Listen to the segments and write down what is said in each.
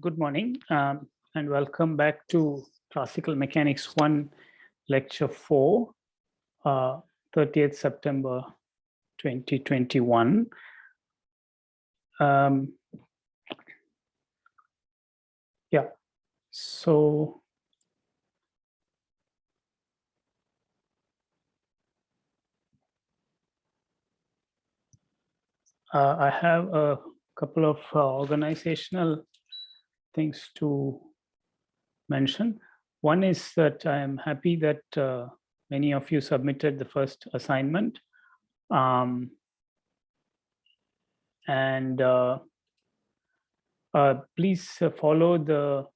Good morning and welcome back to Classical Mechanics 1, Lecture 4, 30th September 2021. So I have a couple of organizational things to mention. One is that I am happy that many of you submitted the first assignment. Please follow the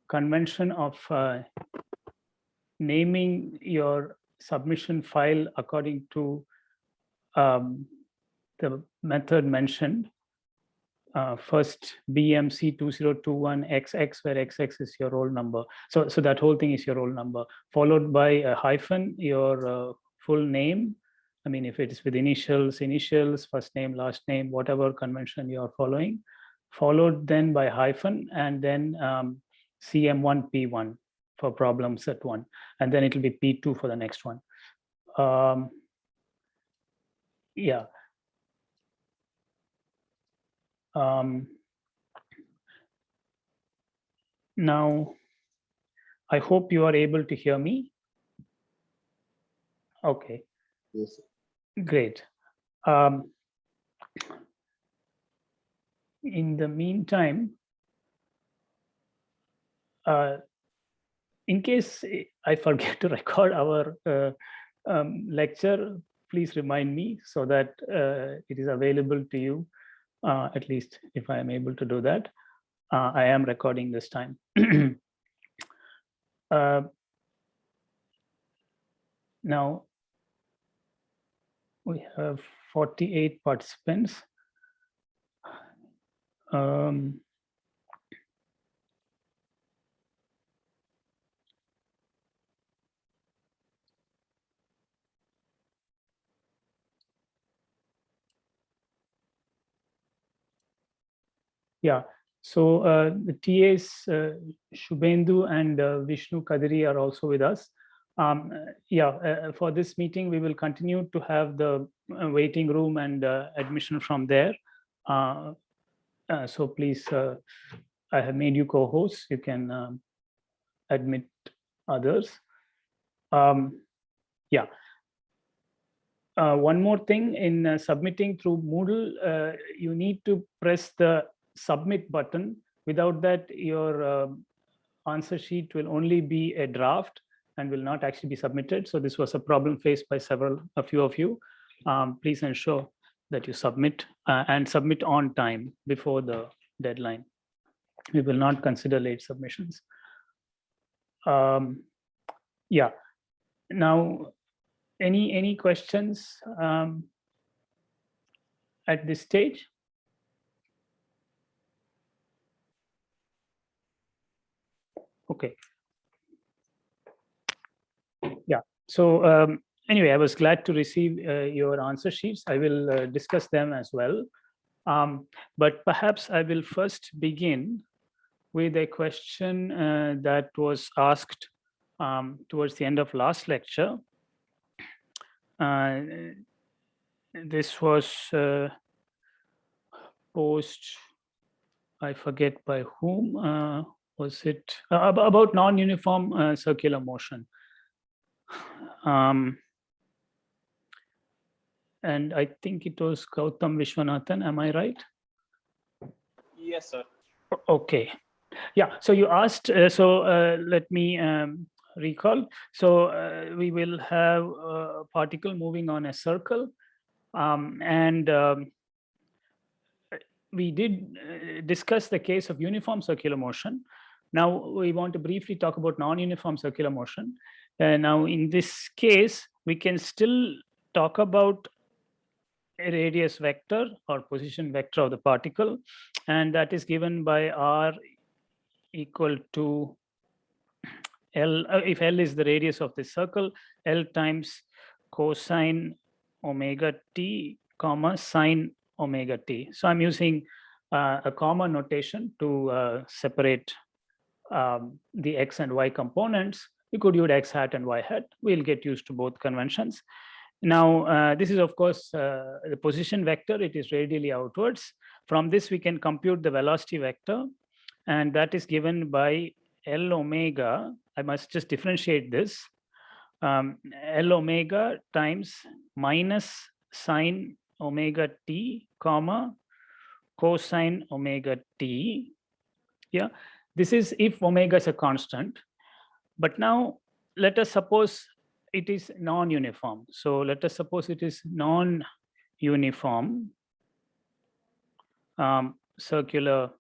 convention of naming your submission file according to the method mentioned. First BMC 2021XX, where XX is your roll number. So that whole thing is your roll number, followed by a hyphen, your full name. I mean, if it is with initials, first name, last name, whatever convention you are following, followed then by hyphen, and then CM1 P1 for problem set 1, and then it will be P2 for the next one. Now, I hope you are able to hear me. Okay. Yes, sir. Great. In the meantime, in case I forget to record our lecture, please remind me so that it is available to you, at least if I am able to do that. I am recording this time. Now, we have 48 participants. Yeah, so the TAs Shubhendu and Vishnu Kadiri are also with us. For this meeting, we will continue to have the waiting room and admission from there. So please, I have made you co-hosts. You can admit others. One more thing, in submitting through Moodle, you need to press the submit button. Without that, your answer sheet will only be a draft and will not actually be submitted. So this was a problem faced by a few of you. Please ensure that you submit and submit on time before the deadline. We will not consider late submissions. Now, any questions at this stage? Okay. So anyway, I was glad to receive your answer sheets. I will discuss them as well. But perhaps I will first begin with a question that was asked towards the end of last lecture. This was posed, I forget by whom, was it about non-uniform circular motion. And I think it was Gautam Vishwanathan, am I right? Yes, sir. Okay. Yeah, so you asked, let me recall. So we will have a particle moving on a circle, and we did discuss the case of uniform circular motion. Now we want to briefly talk about non-uniform circular motion. Now in this case, we can still talk about a radius vector or position vector of the particle, and that is given by r equal to L, if L is the radius of the circle, L times cosine omega t, comma sine omega t. So I'm using a common notation to separate the x and y components. We could use x hat and y hat. We'll get used to both conventions. Now, this is, of course, the position vector. It is radially outwards. From this, we can compute the velocity vector, and that is given by L omega. I must just differentiate this. L omega times minus sine omega t, comma, cosine omega t. Yeah, this is if omega is a constant. But now let us suppose it is non-uniform. So let us suppose it is non-uniform circular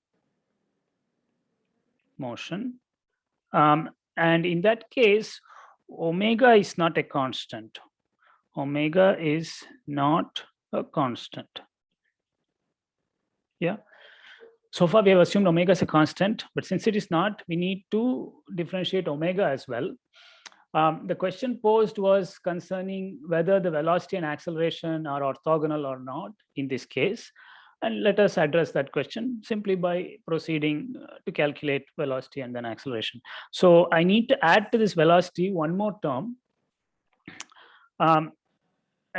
motion. And in that case, omega is not a constant. Omega is not a constant. Yeah. So far, we have assumed omega is a constant, but since it is not, we need to differentiate omega as well. The question posed was concerning whether the velocity and acceleration are orthogonal or not in this case. And let us address that question simply by proceeding to calculate velocity and then acceleration. So I need to add to this velocity one more term. And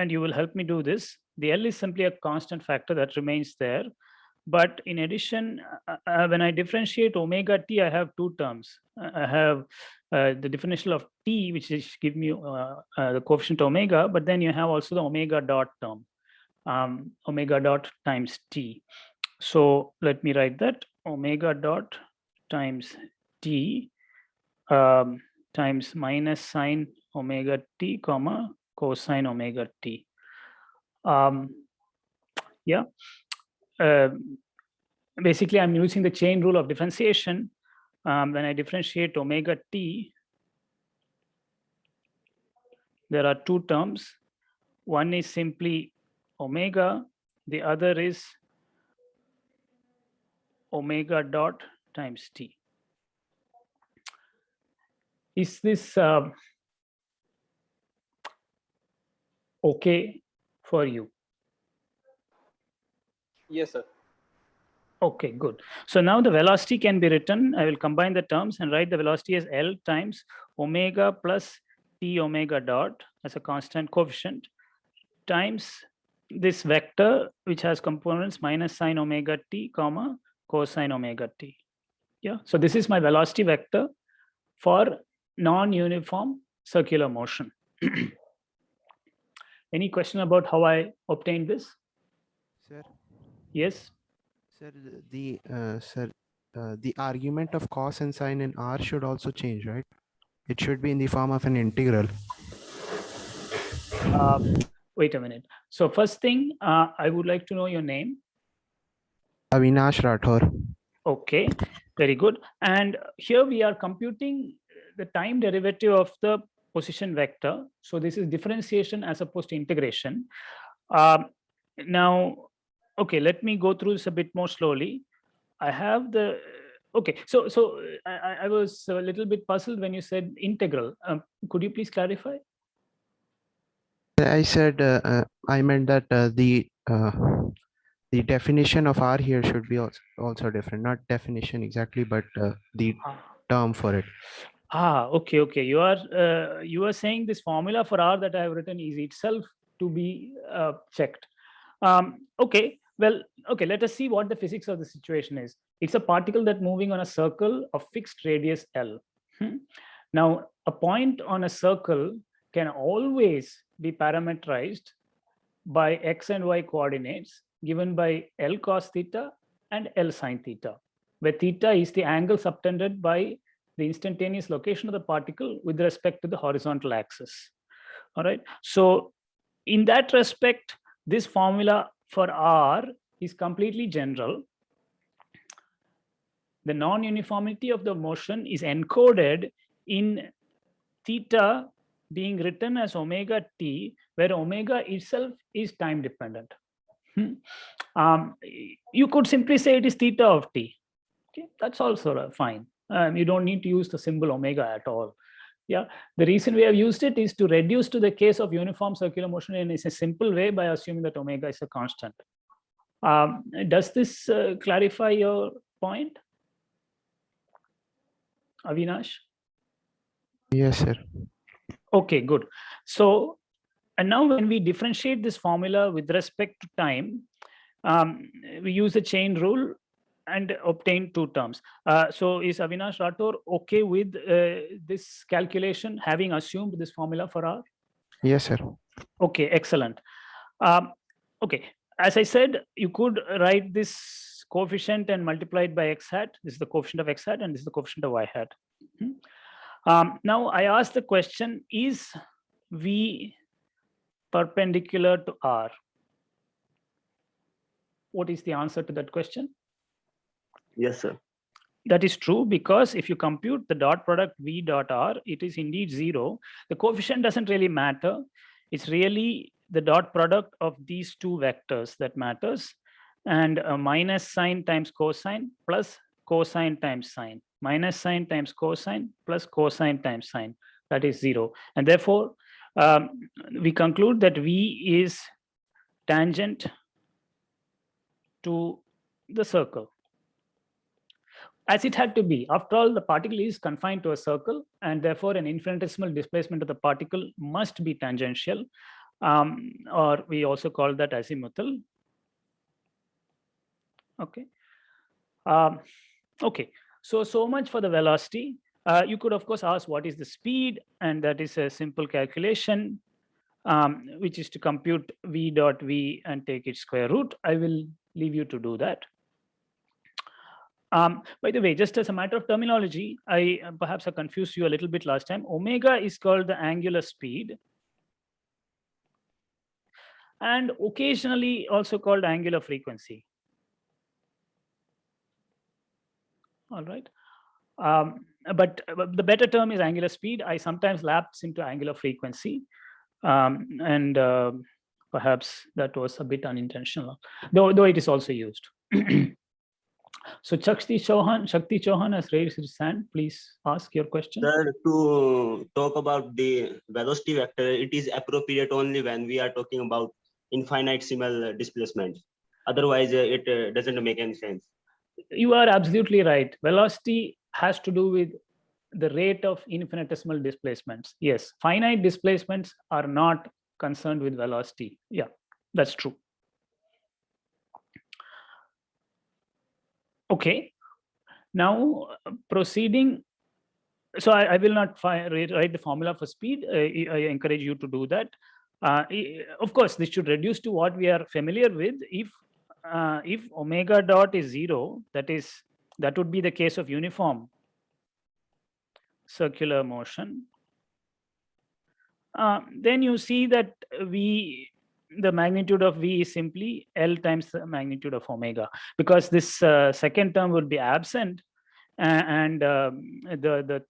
you will help me do this. The L is simply a constant factor that remains there. But in addition, when I differentiate omega t, I have two terms. I have the differential of t, which is give me the coefficient omega, but then you have also the omega dot term, omega dot times t. So let me write that omega dot times t times minus sine omega t, comma, cosine omega t. Yeah. Basically, I'm using the chain rule of differentiation. When I differentiate omega t, there are two terms. One is simply omega, the other is omega dot times t. Is this okay for you? Yes, sir. Okay, good. So now the velocity can be written. I will combine the terms and write the velocity as L times omega plus t omega dot as a constant coefficient times this vector, which has components minus sine omega t, comma, cosine omega t. Yeah. So this is my velocity vector for non-uniform circular motion. Any question about how I obtained this? Sir. Yes. Sir, the argument of cos and sine in R should also change, right? It should be in the form of an integral. Wait a minute. So first thing, I would like to know your name. Avinash Rathore. Okay, very good. And here we are computing the time derivative of the position vector. So this is differentiation as opposed to integration. Now, okay, let me go through this a bit more slowly. I have the, okay, so I was a little bit puzzled when you said integral. Could you please clarify? I said, I meant that the definition of R here should be also different, not definition exactly, but the term for it. Okay. You are saying this formula for R that I have written is itself to be checked. Okay, well, okay, let us see what the physics of the situation is. It's a particle that moving on a circle of fixed radius L. Now, a point on a circle can always be parameterized by x and y coordinates given by L cos theta and L sin theta, where theta is the angle subtended by the instantaneous location of the particle with respect to the horizontal axis. All right. So in that respect, this formula for R is completely general. The non-uniformity of the motion is encoded in theta being written as omega t, where omega itself is time dependent. You could simply say it is theta of t. Okay, that's also fine. You don't need to use the symbol omega at all. Yeah, the reason we have used it is to reduce to the case of uniform circular motion in a simple way by assuming that omega is a constant. Does this clarify your point, Avinash? Yes, sir. Okay, good. So, and now when we differentiate this formula with respect to time, we use the chain rule and obtain two terms. So is Avinash Rathore okay with this calculation, having assumed this formula for R? Yes, sir. Okay, excellent. Okay, as I said, you could write this coefficient and multiply it by x hat. This is the coefficient of x hat and this is the coefficient of y hat. Now I ask the question, is V perpendicular to R? What is the answer to that question? Yes, sir. That is true, because if you compute the dot product V dot R, it is indeed 0. The coefficient doesn't really matter. It's really the dot product of these two vectors that matters. And a minus sign times cosine plus cosine times sine. Minus sign times cosine plus cosine times sine. That is 0. And therefore, we conclude that V is tangent to the circle, as it had to be. After all, the particle is confined to a circle, and therefore an infinitesimal displacement of the particle must be tangential, or we also call that azimuthal. Okay. Okay. So much for the velocity. You could, of course, ask what is the speed, and that is a simple calculation, which is to compute V dot V and take its square root. I will leave you to do that. By the way, just as a matter of terminology, I perhaps I confused you a little bit last time. Omega is called the angular speed, and occasionally also called angular frequency. All right. But the better term is angular speed. I sometimes lapse into angular frequency, and perhaps that was a bit unintentional, though it is also used. So Shakti Chauhan has raised his hand. Please ask your question. Sir, to talk about the velocity vector, it is appropriate only when we are talking about infinitesimal displacement. Otherwise, it doesn't make any sense. You are absolutely right. Velocity has to do with the rate of infinitesimal displacements. Yes, finite displacements are not concerned with velocity. Yeah, that's true. Okay, now proceeding. So I will not write the formula for speed. I encourage you to do that. Of course, this should reduce to what we are familiar with. If omega dot is 0, that would be the case of uniform circular motion. Then you see that the magnitude of V is simply L times the magnitude of omega, because this second term would be absent, and the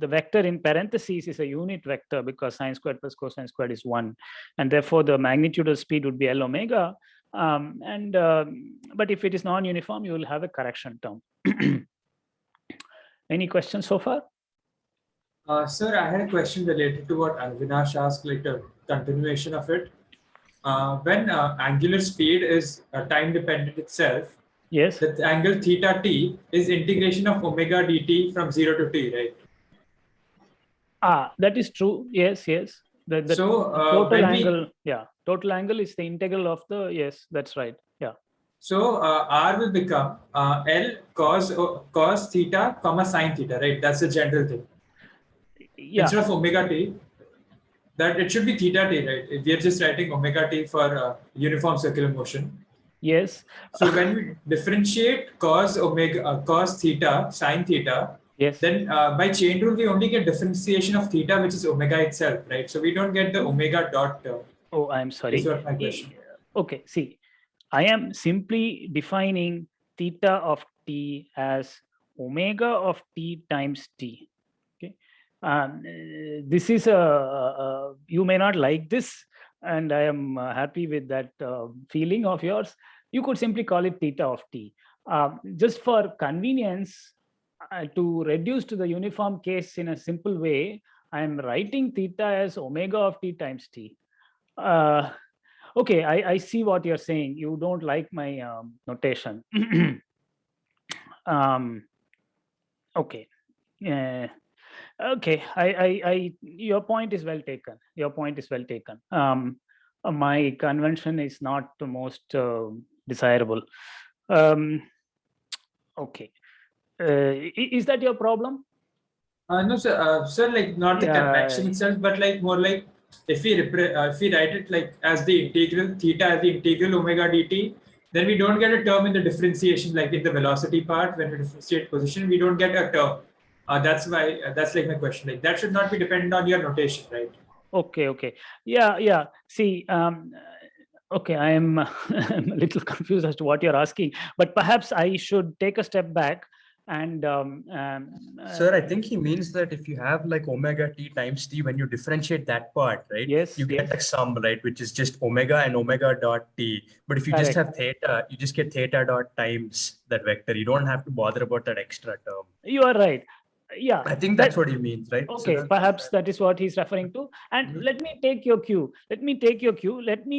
vector in parentheses is a unit vector, because sine squared plus cosine squared is 1, and therefore the magnitude of speed would be L omega. But if it is non-uniform, you will have a correction term. Any questions so far? Sir, I had a question related to what Avinash asked, like a continuation of it. When angular speed is time dependent itself, Yes. the angle theta t is integration of omega dt from 0 to t, right? That is true. Yes. The total angle, total angle is the integral of the, yes, that's right. Yeah. So R will become L cos theta comma sine theta, right? That's the general thing. Yeah. Instead of omega t, that it should be theta t, right? If we are just writing omega t for uniform circular motion. Yes. So when we differentiate cos theta sine theta, yes, then by chain rule we only get differentiation of theta, which is omega itself, right? So we don't get the omega dot term. Oh, I'm sorry. Is what my question. Okay, see, I am simply defining theta of t as omega of t times t. Okay, this is you may not like this, and I am happy with that feeling of yours. You could simply call it theta of t. Just for convenience, to reduce to the uniform case in a simple way, I am writing theta as omega of t times t. Okay, I see what you're saying. You don't like my notation. Okay. Okay. Your point is well taken. Your point is well taken. My convention is not the most desirable. Okay. Is that your problem? No, sir. Sir, like not the Yeah. convection itself, but like more like if we write it like as the integral theta as the integral omega dt, then we don't get a term in the differentiation, like in the velocity part when we differentiate position, we don't get a term. That's why that's like my question. Like that should not be dependent on your notation, right? Okay. Yeah. See, okay, I'm I'm a little confused as to what you're asking, but perhaps I should take a step back and Sir, I think he means that if you have like omega t times t, when you differentiate that part, right? Yes, You get yes. a sum, right? Which is just omega and omega dot t. But if you just Correct. have theta, you just get theta dot times that vector. You don't have to bother about that extra term. You are right. Yeah. I think that's what he means, right? Okay, perhaps that is what he's referring to. And let me take your cue. Let me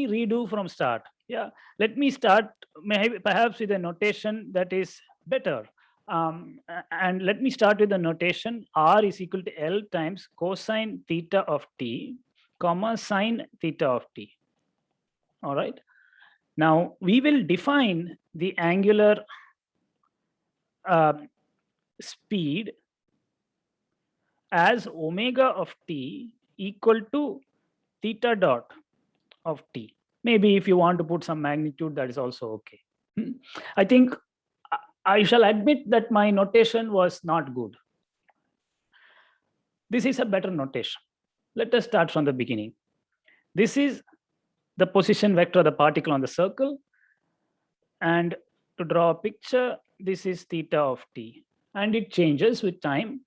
redo from start. Yeah. Let me start maybe perhaps with a notation that is better. And let me start with the notation R is equal to L times cosine theta of t, comma sine theta of t. All right. Now we will define the angular speed as omega of t equal to theta dot of t. Maybe if you want to put some magnitude, that is also okay. I think I shall admit that my notation was not good. This is a better notation. Let us start from the beginning. This is the position vector of the particle on the circle. And to draw a picture, this is theta of t. And it changes with time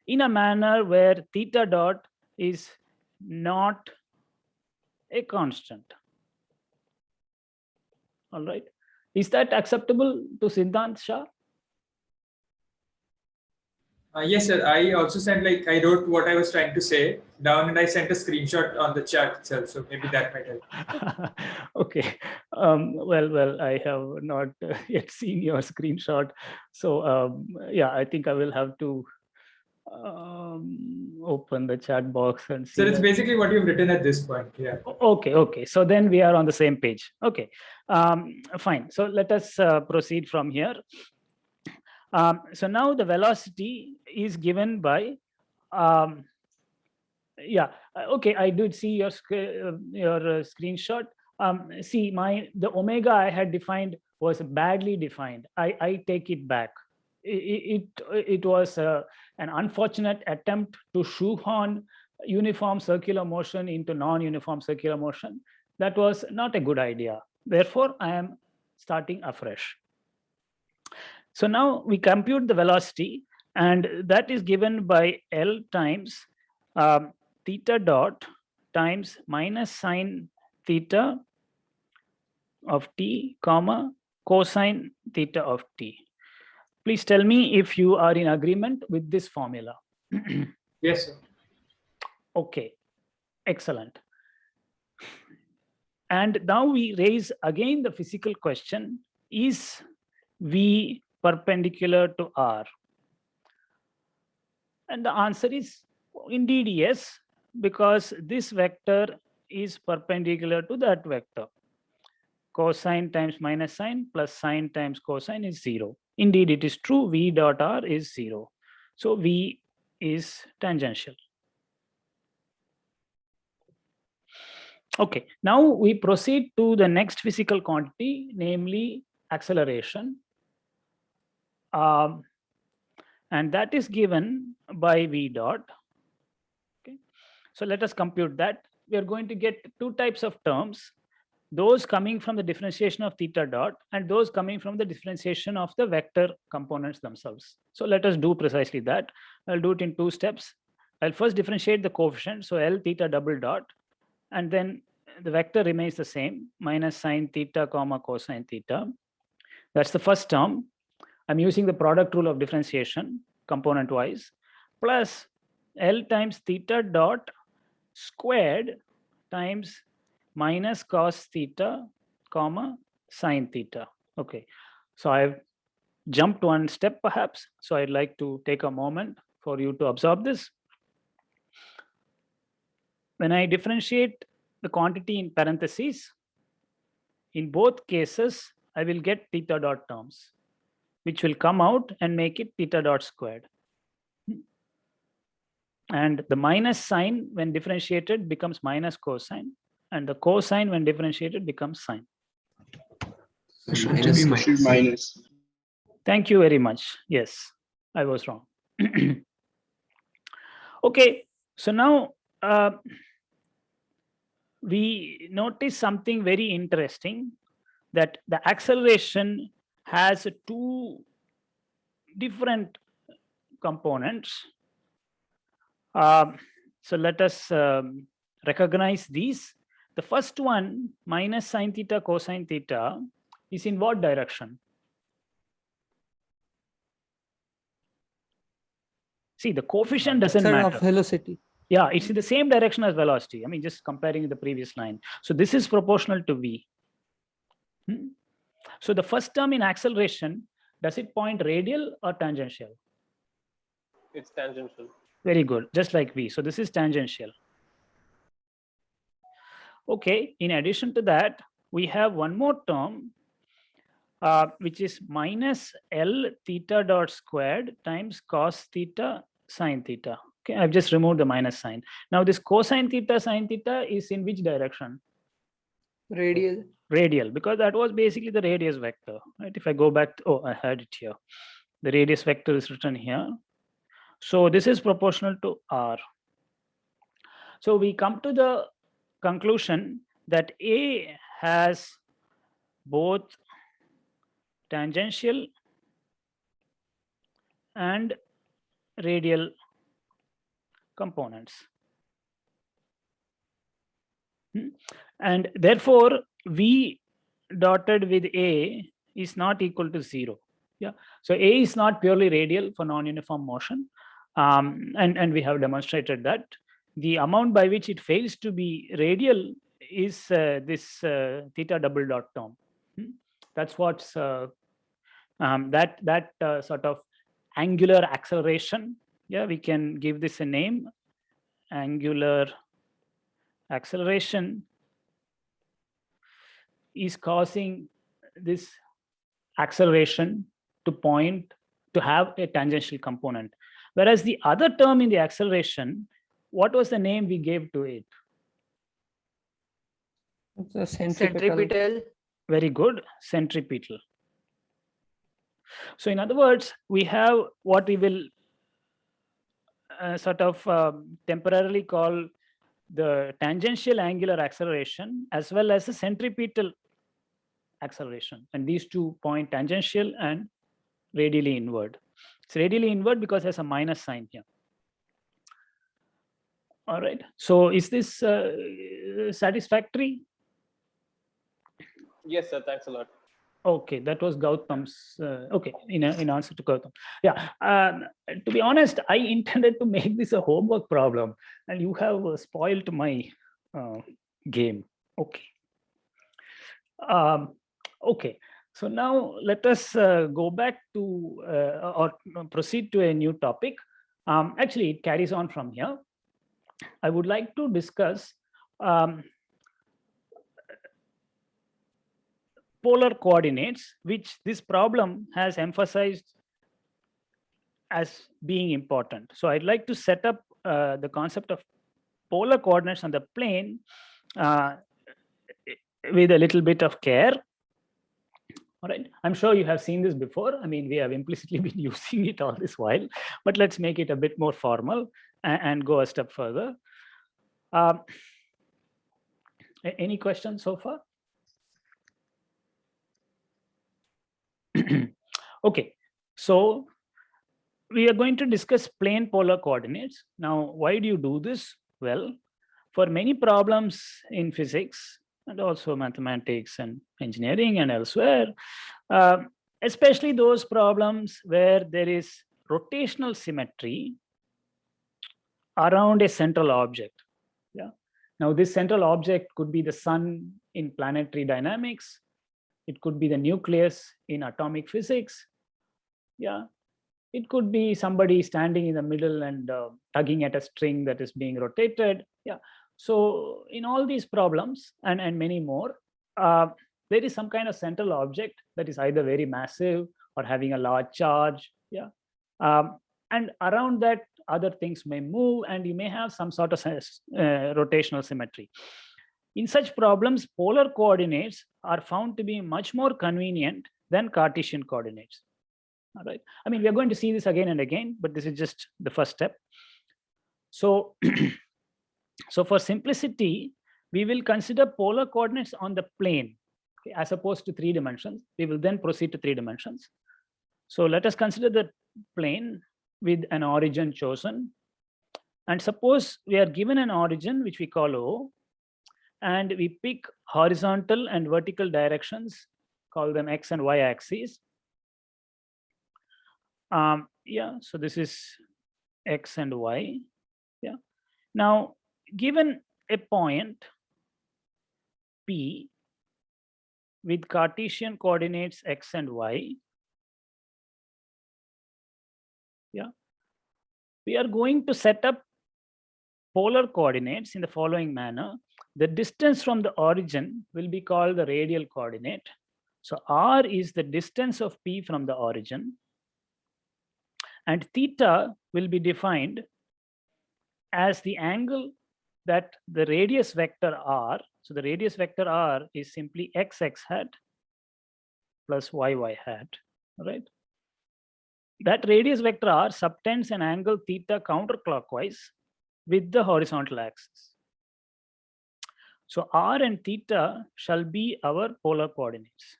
in a manner where theta dot is not a constant. All right. Is that acceptable to Siddhant Shah? Yes, sir. I also sent like I wrote what I was trying to say down, and I sent a screenshot on the chat itself. So maybe that might help. Okay. Well, I have not yet seen your screenshot. So yeah, I think I will have to open the chat box and see. So it's that. basically what you've written at this point. Yeah. Okay. So then we are on the same page. Okay. Fine. So let us proceed from here. So now the velocity is given by, yeah, okay, I did see your screenshot. See, the omega I had defined was badly defined. I take it back. It was an unfortunate attempt to shoehorn uniform circular motion into non-uniform circular motion. That was not a good idea. Therefore, I am starting afresh. So now we compute the velocity, and that is given by L times theta dot times minus sine theta of t, comma cosine theta of t. Please tell me if you are in agreement with this formula. Yes, sir. Okay, excellent. And now we raise again the physical question, is V perpendicular to R? And the answer is indeed yes, because this vector is perpendicular to that vector. Cosine times minus sine plus sine times cosine is 0. Indeed, it is true, V dot R is 0. So V is tangential. Okay, now we proceed to the next physical quantity, namely acceleration. And that is given by V dot. Okay, so let us compute that. We are going to get two types of terms, those coming from the differentiation of theta dot and those coming from the differentiation of the vector components themselves. So let us do precisely that. I'll do it in two steps. I'll first differentiate the coefficient, so L theta double dot, and then the vector remains the same, minus sine theta comma cosine theta. That's the first term. I'm using the product rule of differentiation component wise, plus L times theta dot squared times minus cos theta, comma, sine theta. Okay, so I've jumped one step perhaps. So I'd like to take a moment for you to absorb this. When I differentiate the quantity in parentheses, in both cases, I will get theta dot terms, which will come out and make it theta dot squared. And the minus sign when differentiated becomes minus cosine, and the cosine when differentiated becomes sine. Minus. Thank you very much. Yes, I was wrong. Okay, so now we notice something very interesting, that the acceleration has two different components. So let us recognize these. The first one, minus sine theta cosine theta, is in what direction? See, the coefficient doesn't Direction matter. of velocity. Yeah, it's in the same direction as velocity. I mean, just comparing the previous line. So this is proportional to v. So the first term in acceleration, does it point radial or tangential? It's tangential. Very good, just like v. So this is tangential. Okay, in addition to that, we have one more term, which is minus L theta dot squared times cos theta sine theta. Okay, I've just removed the minus sign. Now this cosine theta sine theta is in which direction? Radial. Radial, because that was basically the radius vector, right? If I go back, oh, I had it here. The radius vector is written here. So this is proportional to r. So we come to the conclusion that A has both tangential and radial components. And therefore, V dotted with A is not equal to 0. Yeah. So A is not purely radial for non-uniform motion. And we have demonstrated that. The amount by which it fails to be radial is this theta double dot term. That's what's sort of angular acceleration. Yeah, we can give this a name. Angular acceleration is causing this acceleration to have a tangential component. Whereas the other term in the acceleration, what was the name we gave to it? The centripetal. Very good, centripetal. So in other words, we have what we will sort of temporarily call the tangential angular acceleration as well as the centripetal acceleration. And these two point tangential and radially inward. It's radially inward because there's a minus sign here. All right. So is this satisfactory? Yes, sir. Thanks a lot. Okay, that was Gautam's. Okay, in answer to Gautam. Yeah. To be honest, I intended to make this a homework problem, and you have spoiled my game. Okay. Okay. So now let us go back to or proceed to a new topic. Actually, it carries on from here. I would like to discuss polar coordinates, which this problem has emphasized as being important. So I'd like to set up the concept of polar coordinates on the plane with a little bit of care. All right, I'm sure you have seen this before. I mean, we have implicitly been using it all this while, but let's make it a bit more formal and go a step further. Any questions so far? Okay, so we are going to discuss plane polar coordinates. Now, why do you do this? Well, for many problems in physics and also mathematics and engineering and elsewhere, especially those problems where there is rotational symmetry around a central object. Yeah. Now, this central object could be the sun in planetary dynamics. It could be the nucleus in atomic physics. Yeah, it could be somebody standing in the middle and tugging at a string that is being rotated. Yeah. So in all these problems and many more, there is some kind of central object that is either very massive or having a large charge. Yeah. And around that, other things may move, and you may have some sort of rotational symmetry. In such problems, polar coordinates are found to be much more convenient than Cartesian coordinates. All right. I mean, we are going to see this again and again, but this is just the first step. So, so for simplicity, we will consider polar coordinates on the plane, okay, as opposed to 3 dimensions. We will then proceed to 3 dimensions. So let us consider the plane with an origin chosen. And suppose we are given an origin, which we call O, and we pick horizontal and vertical directions, call them X and Y axes. Yeah, so this is X and Y. Yeah. Now, given a point P with Cartesian coordinates X and Y, yeah, we are going to set up polar coordinates in the following manner. The distance from the origin will be called the radial coordinate. So R is the distance of P from the origin. And theta will be defined as the angle that the radius vector R, so the radius vector R is simply xx hat plus yy hat, right? That radius vector R subtends an angle theta counterclockwise with the horizontal axis. So R and theta shall be our polar coordinates.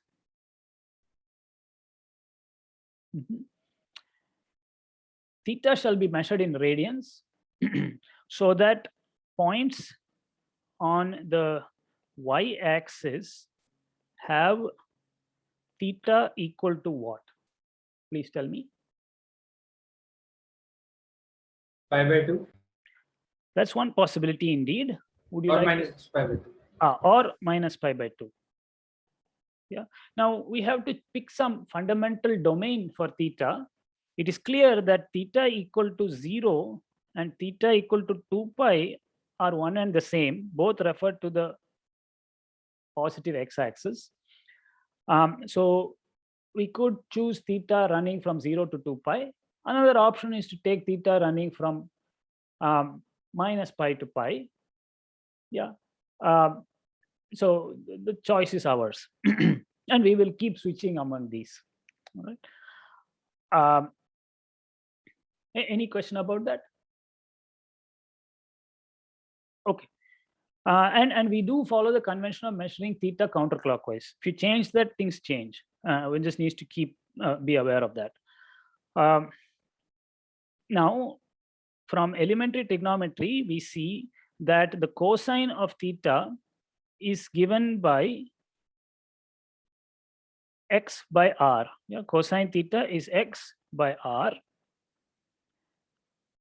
Theta shall be measured in radians so that points on the y-axis have theta equal to what? Please tell me. Pi by 2. That's one possibility indeed. Would you Or like minus pi by 2. or minus pi by 2. Yeah. Now we have to pick some fundamental domain for theta. It is clear that theta equal to 0 and theta equal to 2 pi are one and the same. Both refer to the positive x-axis. So we could choose theta running from 0 to 2 pi. Another option is to take theta running from minus pi to pi. Yeah. So the choice is ours. And we will keep switching among these. All right. Any question about that? Okay. And we do follow the convention of measuring theta counterclockwise. If you change that, things change. One just needs to be aware of that. Now, from elementary trigonometry, we see that the cosine of theta is given by x by r. Yeah, cosine theta is x by r.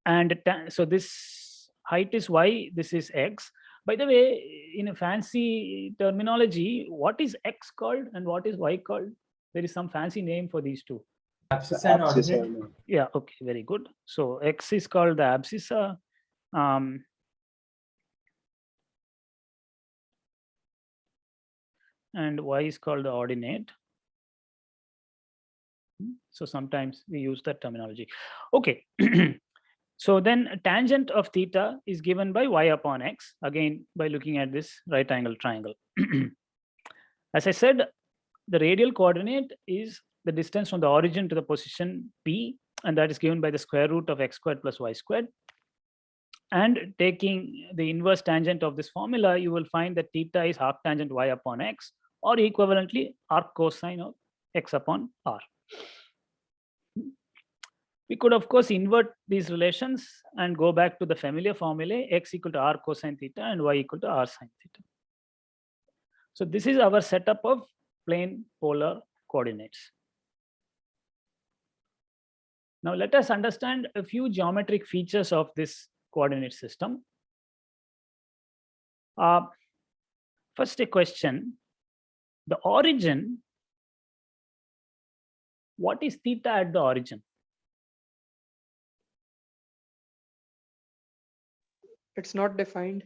And so this height is y, this is x. By the way, in a fancy terminology, what is x called and what is y called? There is some fancy name for these two. Abscissa and ordinate. Yeah, okay, very good. So x is called the abscissa. And y is called the ordinate. So sometimes we use that terminology. Okay. So then a tangent of theta is given by y upon x, again, by looking at this right angle triangle. As I said, the radial coordinate is the distance from the origin to the position P, and that is given by the square root of x squared plus y squared. And taking the inverse tangent of this formula, you will find that theta is arctangent y upon x, or equivalently arc cosine of x upon r. We could, of course, invert these relations and go back to the familiar formulae, x equal to r cosine theta and y equal to r sine theta. So this is our setup of plane polar coordinates. Now let us understand a few geometric features of this coordinate system. First, a question. The origin, what is theta at the origin? It's not defined.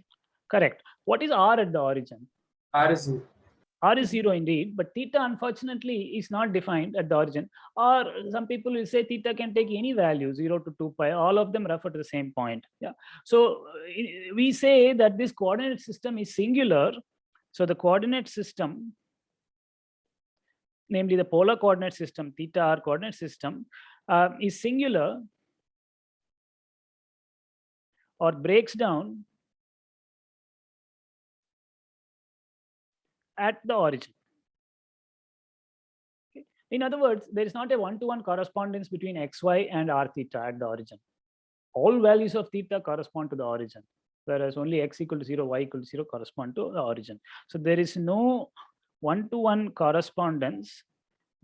Correct. What is r at the origin? R is 0. R is 0 indeed, but theta unfortunately is not defined at the origin. Or some people will say theta can take any value, 0 to 2 pi. All of them refer to the same point. Yeah. So we say that this coordinate system is singular. So the coordinate system, namely the polar coordinate system, theta r coordinate system, is singular or breaks down at the origin. Okay. In other words, there is not a one-to-one correspondence between xy and r theta at the origin. All values of theta correspond to the origin, whereas only x equal to 0, y equal to 0 correspond to the origin. So there is no one-to-one correspondence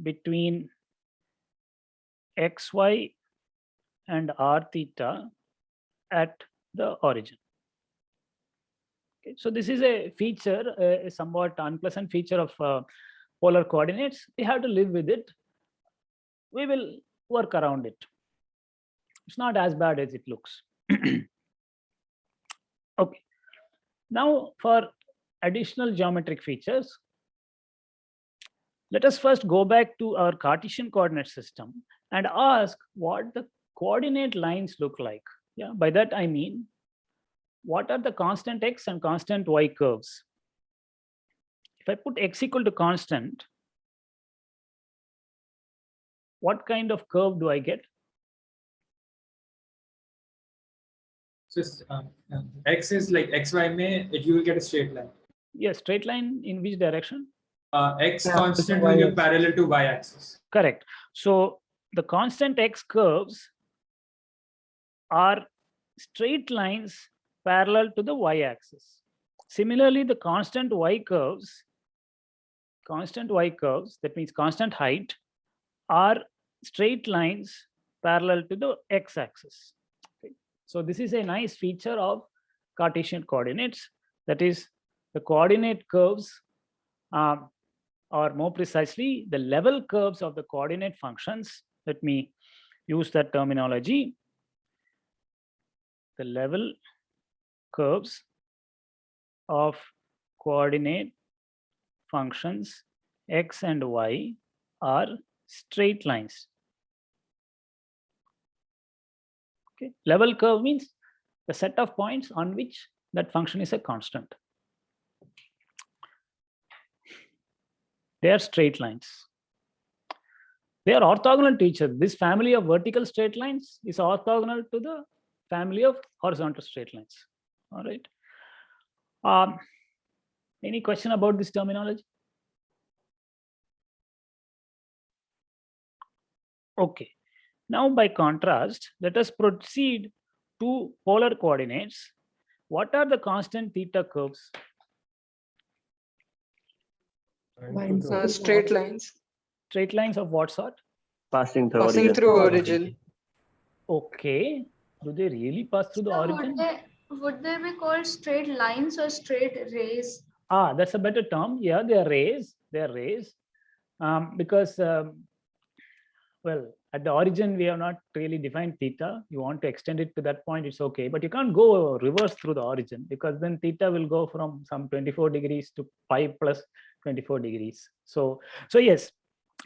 between xy and r theta at the origin. Okay, so this is a feature, a somewhat unpleasant feature of polar coordinates. We have to live with it. We will work around it. It's not as bad as it looks. Okay. Now for additional geometric features, let us first go back to our Cartesian coordinate system and ask what the coordinate lines look like. Yeah, by that I mean, what are the constant x and constant y curves? If I put x equal to constant, what kind of curve do I get? So x is like xy may, you will get a straight line. Yes, straight line in which direction? X Yeah, constant y will be axis. parallel to y axis. Correct. So the constant x curves are straight lines parallel to the y axis. Similarly, the constant y curves, that means constant height, are straight lines parallel to the x axis. Okay. So this is a nice feature of Cartesian coordinates. That is, the coordinate curves, or more precisely, the level curves of the coordinate functions. Let me use that terminology. The level curves of coordinate functions x and y are straight lines. Okay. Level curve means the set of points on which that function is a constant. They are straight lines. They are orthogonal to each other. This family of vertical straight lines is orthogonal to the family of horizontal straight lines. All right. Any question about this terminology? Okay. Now, by contrast, let us proceed to polar coordinates. What are the constant theta curves? Straight lines Straight lines of what sort? Passing through passing origin. through origin. Okay. Do they really pass through the So origin? would they be called straight lines or straight rays? Ah, that's a better term. Yeah, they are rays. They are rays. Because, well, at the origin, we have not really defined theta. You want to extend it to that point, it's okay. But you can't go reverse through the origin, because then theta will go from some 24 degrees to pi plus 24 degrees. So yes,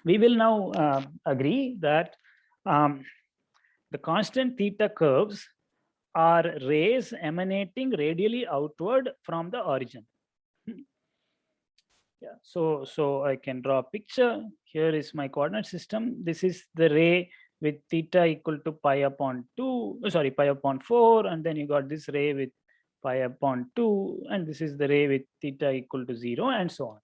we will now agree that the constant theta curves are rays emanating radially outward from the origin. Yeah, so I can draw a picture. Here is my coordinate system. This is the ray with theta equal to pi upon 4, and then you got this ray with pi upon 2, and this is the ray with theta equal to 0, and so on.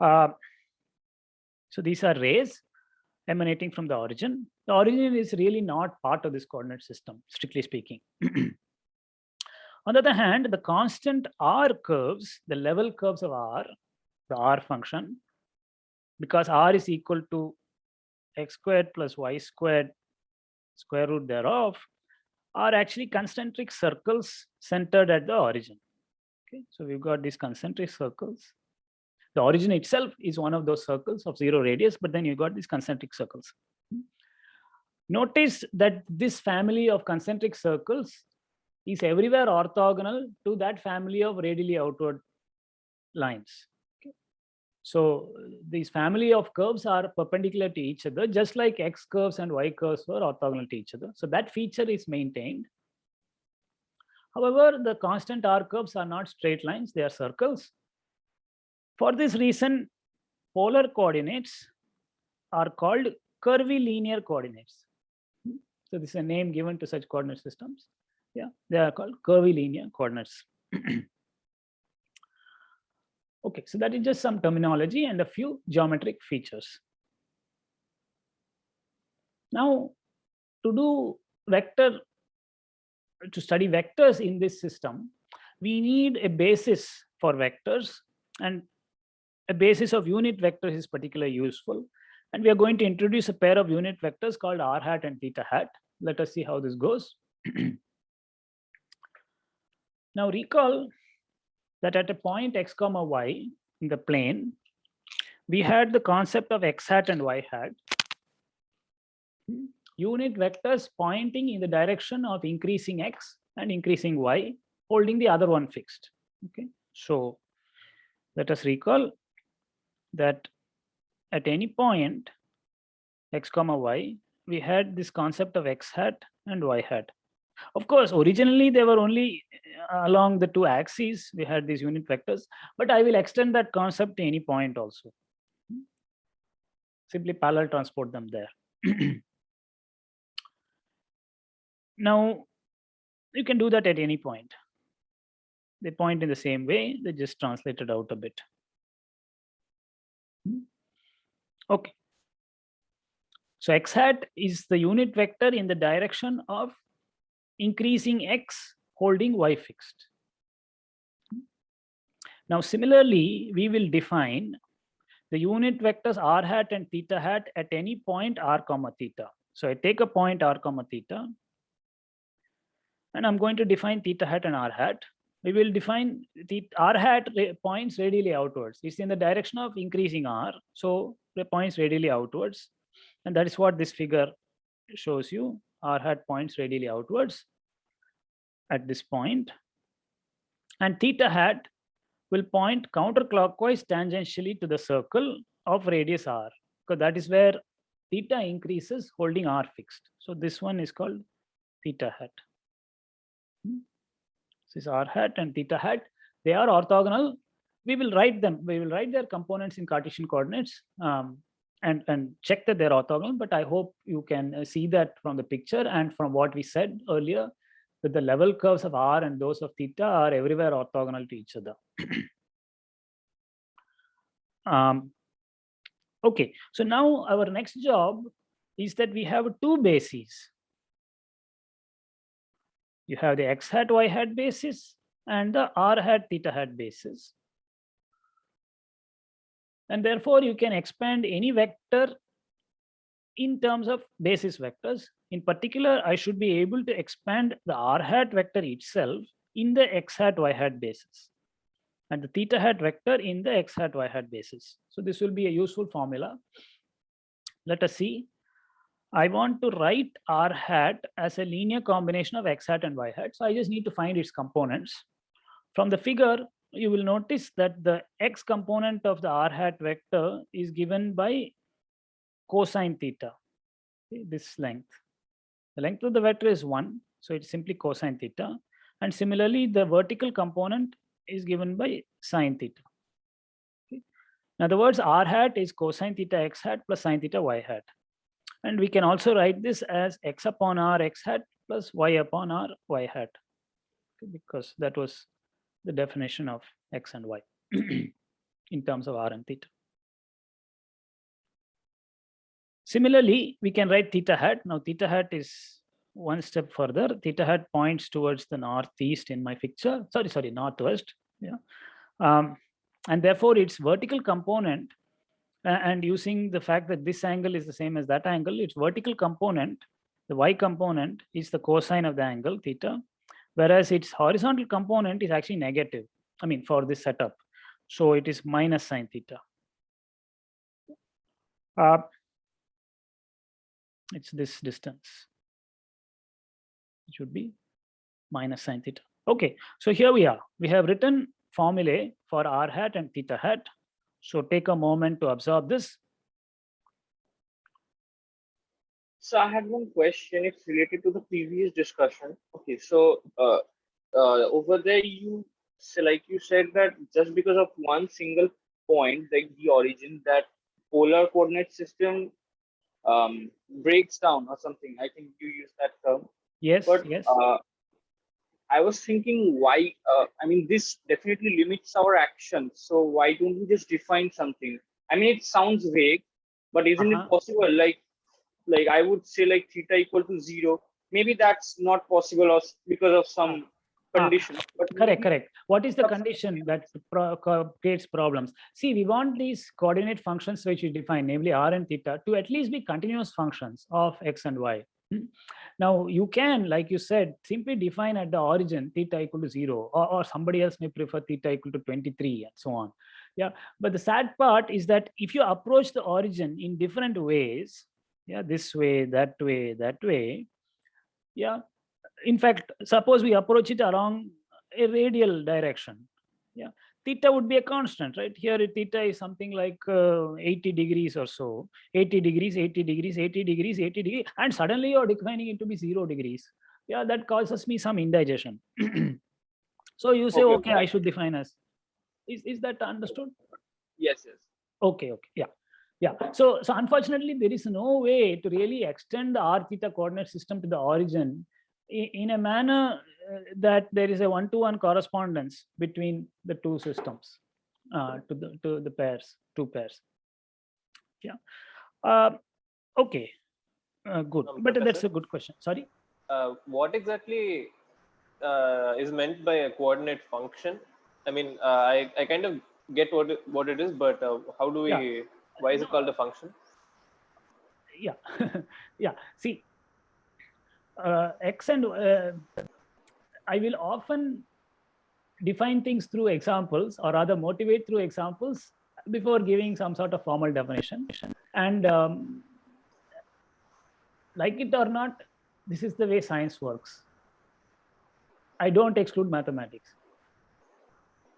Yeah. So these are rays emanating from the origin. The origin is really not part of this coordinate system, strictly speaking. On the other hand, the constant r curves, the level curves of r, the r function, because r is equal to x squared plus y squared square root thereof, are actually concentric circles centered at the origin. Okay, so we've got these concentric circles. The origin itself is one of those circles of 0 radius, but then you got these concentric circles. Notice that this family of concentric circles is everywhere orthogonal to that family of radially outward lines. Okay. So these family of curves are perpendicular to each other, just like x curves and y curves were orthogonal to each other. So that feature is maintained. However, the constant R curves are not straight lines, they are circles. For this reason, polar coordinates are called curvilinear coordinates. So this is a name given to such coordinate systems. Yeah, they are called curvilinear coordinates. Okay, so that is just some terminology and a few geometric features. Now, to study vectors in this system, we need a basis for vectors, and a basis of unit vectors is particularly useful. And we are going to introduce a pair of unit vectors called r hat and theta hat. Let us see how this goes. Now recall that at a point x comma y in the plane, we had the concept of x hat and y hat. Unit vectors pointing in the direction of increasing x and increasing y, holding the other one fixed. Okay, so let us recall that at any point x comma y, we had this concept of x hat and y hat. Of course, originally they were only along the two axes. We had these unit vectors, but I will extend that concept to any point also. Simply parallel transport them there. Now, you can do that at any point. They point in the same way, they just translated out a bit. Okay. So x hat is the unit vector in the direction of increasing x holding y fixed. Now, similarly, we will define the unit vectors r hat and theta hat at any point r comma theta. So I take a point r comma theta, and I'm going to define theta hat and r hat. We will define the r hat points radially outwards. It's in the direction of increasing r, so the points radially outwards, and that is what this figure shows you. R hat points radially outwards at this point, and theta hat will point counterclockwise tangentially to the circle of radius r, because that is where theta increases holding r fixed. So this one is called theta hat. This is r hat and theta hat. They are orthogonal. We will write them. We will write their components in Cartesian coordinates and check that they're orthogonal. But I hope you can see that from the picture and from what we said earlier, that the level curves of r and those of theta are everywhere orthogonal to each other. Okay, so now our next job is that we have two bases. You have the x hat y hat basis and the r hat theta hat basis. And therefore, you can expand any vector in terms of basis vectors. In particular, I should be able to expand the r hat vector itself in the x hat y hat basis, and the theta hat vector in the x hat y hat basis. So this will be a useful formula. Let us see. I want to write r hat as a linear combination of x hat and y hat. So I just need to find its components. From the figure, you will notice that the x component of the r hat vector is given by cosine theta, okay, this length. The length of the vector is 1, so it's simply cosine theta. And similarly, the vertical component is given by sine theta. Okay. In other words, r hat is cosine theta x hat plus sine theta y hat. And we can also write this as x upon r x hat plus y upon r y hat, okay, because that was the definition of x and y in terms of r and theta. Similarly, we can write theta hat. Now, theta hat is one step further. Theta hat points towards the northeast in my picture. Sorry, northwest. Yeah, and therefore its vertical component, and using the fact that this angle is the same as that angle, its vertical component, The y component is the cosine of the angle theta, whereas its horizontal component is actually negative. I mean, for this setup. So it is minus sine theta. It's this distance. It should be minus sine theta. Okay, so here we are. We have written formulae for r hat and theta hat. So take a moment to absorb this. So I had one question. It's related to the previous discussion. Okay, so over there you said that just because of one single point, like the origin, that polar coordinate system breaks down or something. I think you used that term. Yes, But yes. I was thinking why. I mean, this definitely limits our action. So why don't we just define something? I mean, it sounds vague, but isn't it possible? Like I would say like theta equal to 0. Maybe that's not possible or because of some condition. But Correct. What is the condition that creates problems? See, we want these coordinate functions which we define, namely r and theta, to at least be continuous functions of x and y. Now you can, like you said, simply define at the origin theta equal to 0, or somebody else may prefer theta equal to 23 and so on. Yeah, but the sad part is that if you approach the origin in different ways, yeah, this way, that way, yeah. In fact, suppose we approach it along a radial direction. Yeah, theta would be a constant, right? Here theta is something like 80 degrees or so, 80 degrees, 80 degrees, 80 degrees, 80 degrees, and suddenly you're defining it to be 0 degrees. Yeah, that causes me some indigestion. So you say, okay, I should define as. Is that understood? Yes. Okay, yeah. So unfortunately, there is no way to really extend the r theta coordinate system to the origin in a manner that there is a one-to-one correspondence between the two systems, to the pairs, two pairs. Yeah. Okay. Good. But Professor? that's a good question. Sorry. What exactly is meant by a coordinate function? I mean, I kind of get what it is, but how do we? Yeah. Why is it called a function? Yeah. Yeah. See, x and I will often define things through examples, or rather motivate through examples before giving some sort of formal definition. And like it or not, this is the way science works. I don't exclude mathematics.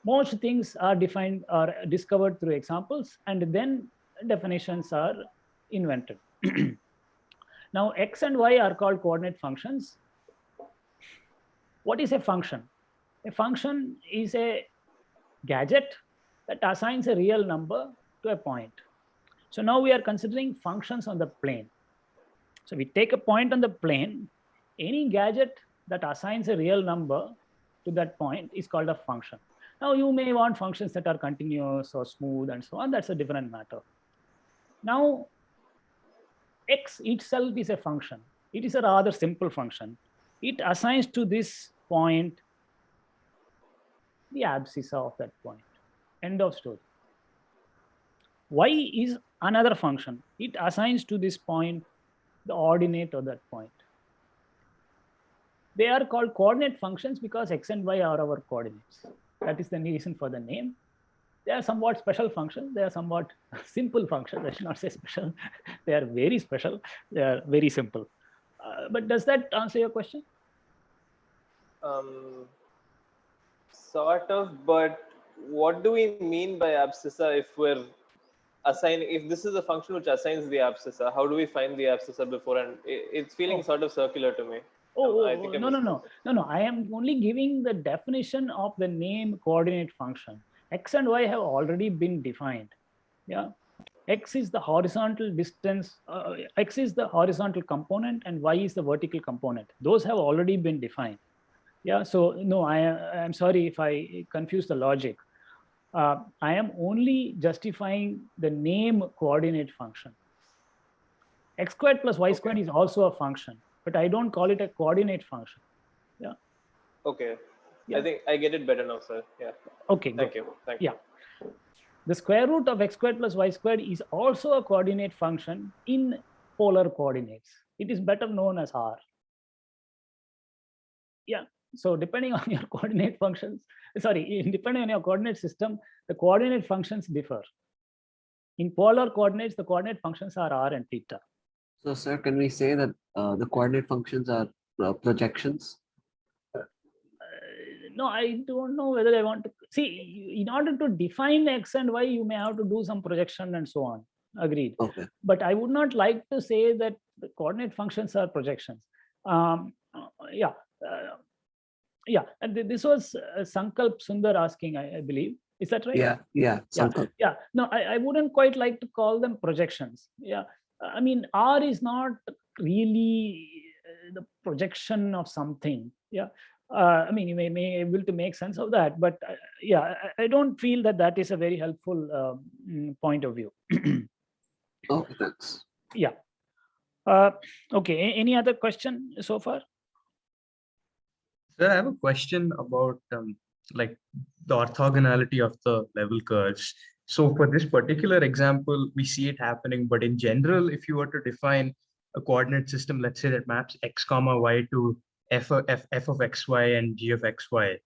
Most things are defined or discovered through examples, and then definitions are invented. Now, x and y are called coordinate functions. What is a function? A function is a gadget that assigns a real number to a point. So now we are considering functions on the plane. So we take a point on the plane. Any gadget that assigns a real number to that point is called a function. Now you may want functions that are continuous or smooth and so on. That's a different matter. Now, x itself is a function. It is a rather simple function. It assigns to this point the abscissa of that point. End of story. Y is another function. It assigns to this point the ordinate of that point. They are called coordinate functions because x and y are our coordinates. That is the reason for the name. They are somewhat special functions. They are somewhat simple functions. I should not say special. They are very special. They are very simple. But does that answer your question? Sort of, but what do we mean by abscissa if we're assigning, if this is a function which assigns the abscissa, how do we find the abscissa before? And it's feeling sort of circular to me. No. I am only giving the definition of the name coordinate function. X and y have already been defined. Yeah. X is the horizontal distance, X is the horizontal component and Y is the vertical component. Those have already been defined. Yeah, so no, I'm sorry if I confuse the logic. I am only justifying the name coordinate function. X squared plus Y squared is also a function, but I don't call it a coordinate function. Yeah. Okay. Yeah. I think I get it better now, sir. Yeah. Okay. Thank you. Thank you. Yeah. The square root of x squared plus y squared is also a coordinate function in polar coordinates. it is better known as R. Yeah. So depending on your coordinate functions, depending on your coordinate system, the coordinate functions differ. In polar coordinates, the coordinate functions are R and theta. So, sir, can we say that the coordinate functions are projections? No, I don't know whether I want to see. In order to define X and Y, you may have to do some projection and so on. Agreed. Okay. But I would not like to say that the coordinate functions are projections. Yeah. And this was Sankalp Sundar asking, I believe. Is that right? Yeah. Sankalp. Yeah. No, I wouldn't quite like to call them projections. Yeah. I mean, R is not really the projection of something. Yeah. I mean, you may be able to make sense of that, but yeah, I don't feel that that is a very helpful point of view. Okay, thanks. Yeah. Okay. Any other question so far? Sir, I have a question about like the orthogonality of the level curves. So for this particular example, we see it happening, but in general, if you were to define a coordinate system, let's say that maps x comma y to f of xy and g of xy,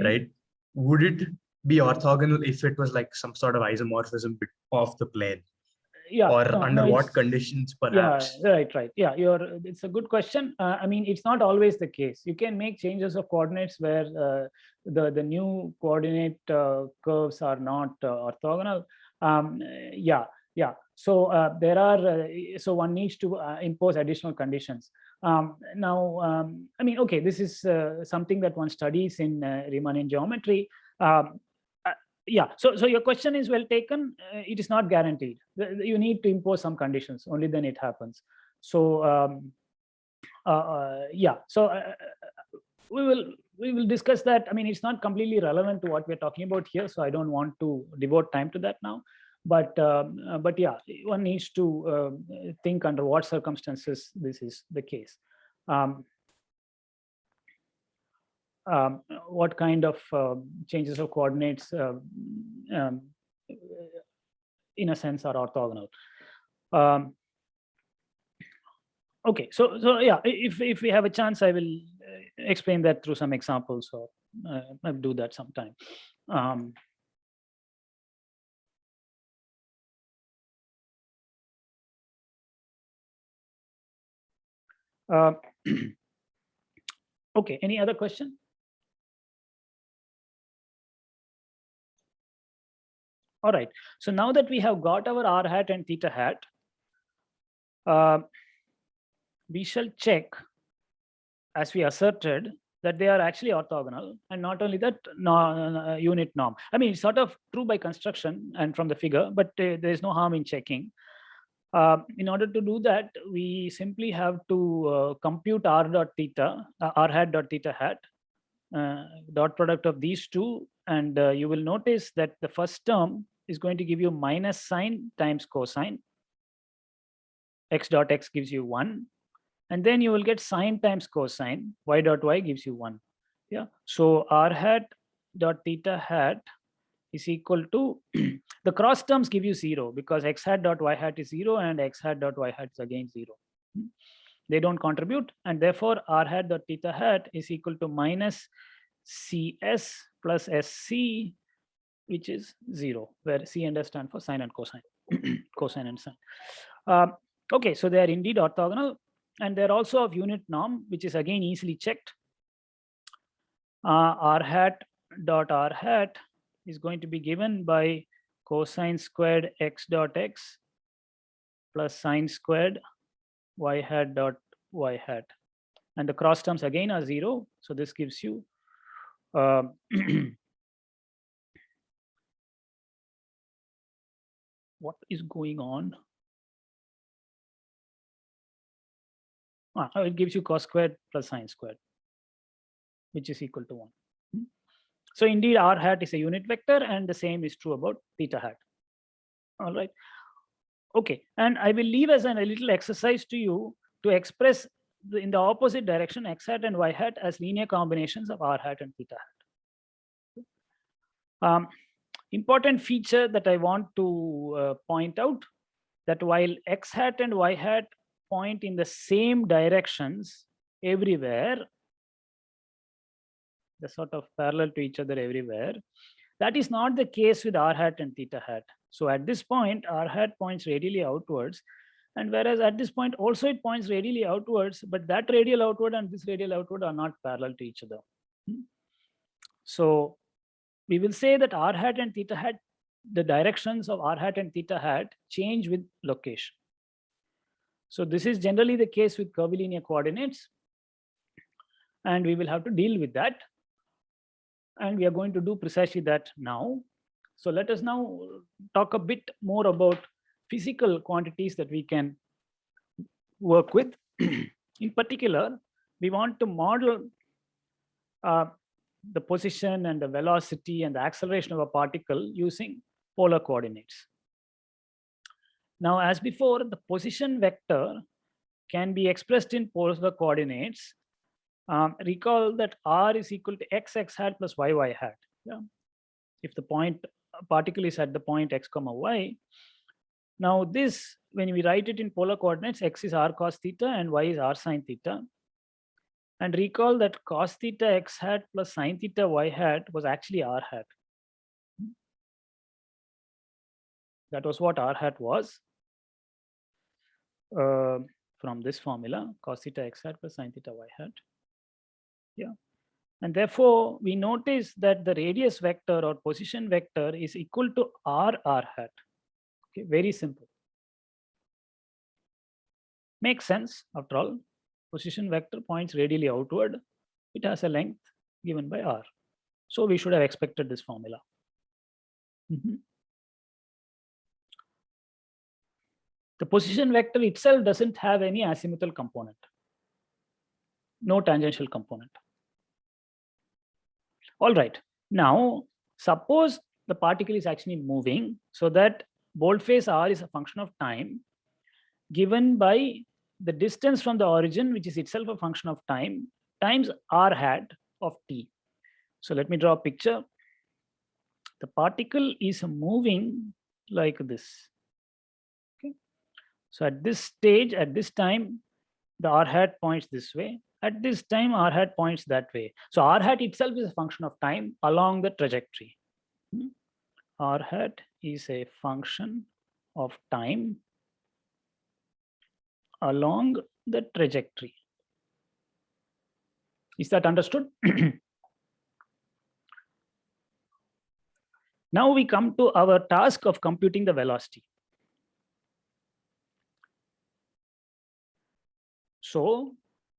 right? Would it be orthogonal if it was like some sort of isomorphism of the plane? Yeah. Or under what conditions, perhaps? Yeah, right. Yeah, it's a good question. I mean, it's not always the case. You can make changes of coordinates where the new coordinate curves are not orthogonal. Yeah. So there are. So one needs to impose additional conditions. Now, I mean, okay, this is something that one studies in Riemannian geometry. Yeah, so your question is well taken. It is not guaranteed. You need to impose some conditions, only then it happens. So yeah, so we will discuss that. I mean, it's not completely relevant to what we're talking about here, so I don't want to devote time to that now. But yeah, one needs to think under what circumstances this is the case. What kind of changes of coordinates in a sense are orthogonal. Okay, so yeah, if we have a chance, I will explain that through some examples, or I'll do that sometime. Okay, any other question? All right, so now that we have got our r hat and theta hat, we shall check, as we asserted, that they are actually orthogonal, and not only that, unit norm. I mean, it's sort of true by construction and from the figure, but there is no harm in checking. In order to do that, we simply have to compute r dot theta, r hat dot theta hat, dot product of these two, and you will notice that the first term is going to give you minus sine times cosine. X dot x gives you 1, and then you will get sine times cosine. Y dot y gives you 1. Yeah. So r hat dot theta hat is equal to the cross terms give you 0, because x hat dot y hat is 0 and x hat dot y hat is again 0. They don't contribute, and therefore r hat dot theta hat is equal to minus cs plus sc, which is 0, where c and s stand for sine and cosine, cosine and sine. Okay, so they are indeed orthogonal, and they're also of unit norm, which is again easily checked. R hat dot r hat is going to be given by cosine squared x dot x plus sine squared y hat dot y hat, and the cross terms again are 0, so this gives you what is going on? It gives you cos squared plus sine squared, which is equal to 1. So indeed, r hat is a unit vector, and the same is true about theta hat. All right. Okay, and I will leave as a little exercise to you to express in the opposite direction x hat and y hat as linear combinations of r hat and theta hat. Important feature that I want to point out, that while x hat and y hat point in the same directions everywhere, they're sort of parallel to each other everywhere. That is not the case with r hat and theta hat. So at this point, r hat points radially outwards, and whereas at this point also it points radially outwards, but that radial outward and this radial outward are not parallel to each other. So we will say that r hat and theta hat, the directions of r hat and theta hat change with location. So this is generally the case with curvilinear coordinates, and we will have to deal with that. And we are going to do precisely that now. So let us now talk a bit more about physical quantities that we can work with. In particular, we want to model the position and the velocity and the acceleration of a particle using polar coordinates. Now, as before, the position vector can be expressed in polar coordinates. Recall that r is equal to x hat plus y hat. Yeah? If the particle is at the point x comma y. Now this, when we write it in polar coordinates, x is r cos theta and y is r sin theta. And recall that cos theta x hat plus sin theta y hat was actually r hat. That was what r hat was from this formula, cos theta x hat plus sin theta y hat. Yeah. And therefore, we notice that the radius vector or position vector is equal to r hat. Okay, very simple. Makes sense after all. Position vector points radially outward. It has a length given by r. So we should have expected this formula. The position vector itself doesn't have any azimuthal component. No tangential component. All right. Now, suppose the particle is actually moving, so that boldface r is a function of time given by the distance from the origin, which is itself a function of time, times r hat of t. So let me draw a picture. The particle is moving like this. Okay. So at this stage, at this time, the r hat points this way. At this time, r hat points that way. So r hat itself is a function of time along the trajectory. R hat is a function of time along the trajectory. Is that understood? Now we come to our task of computing the velocity. So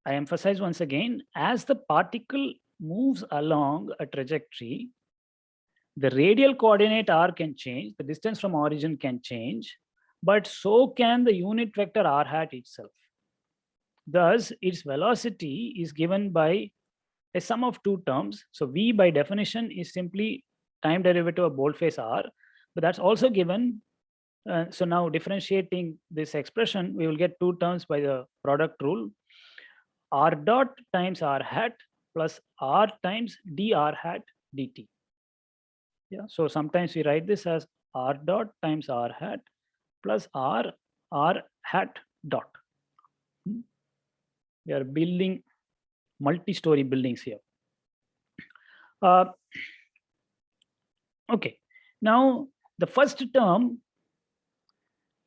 I emphasize once again, as the particle moves along a trajectory, the radial coordinate r can change, the distance from origin can change, but so can the unit vector r hat itself. Thus, its velocity is given by a sum of two terms. So v by definition is simply time derivative of boldface r, but that's also given. So now differentiating this expression, we will get two terms by the product rule. R dot times r hat plus r times dr hat dt. Yeah, so sometimes we write this as r dot times r hat plus r hat dot. We are building multi-story buildings here. Okay, now the first term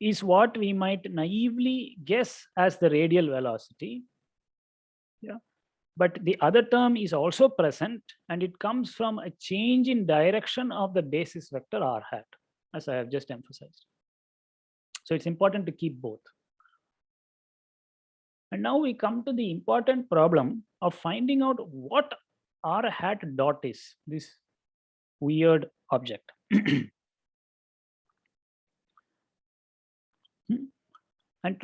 is what we might naively guess as the radial velocity. Yeah. But the other term is also present, and it comes from a change in direction of the basis vector r hat, as I have just emphasized. So it's important to keep both. And now we come to the important problem of finding out what r hat dot is, this weird object. And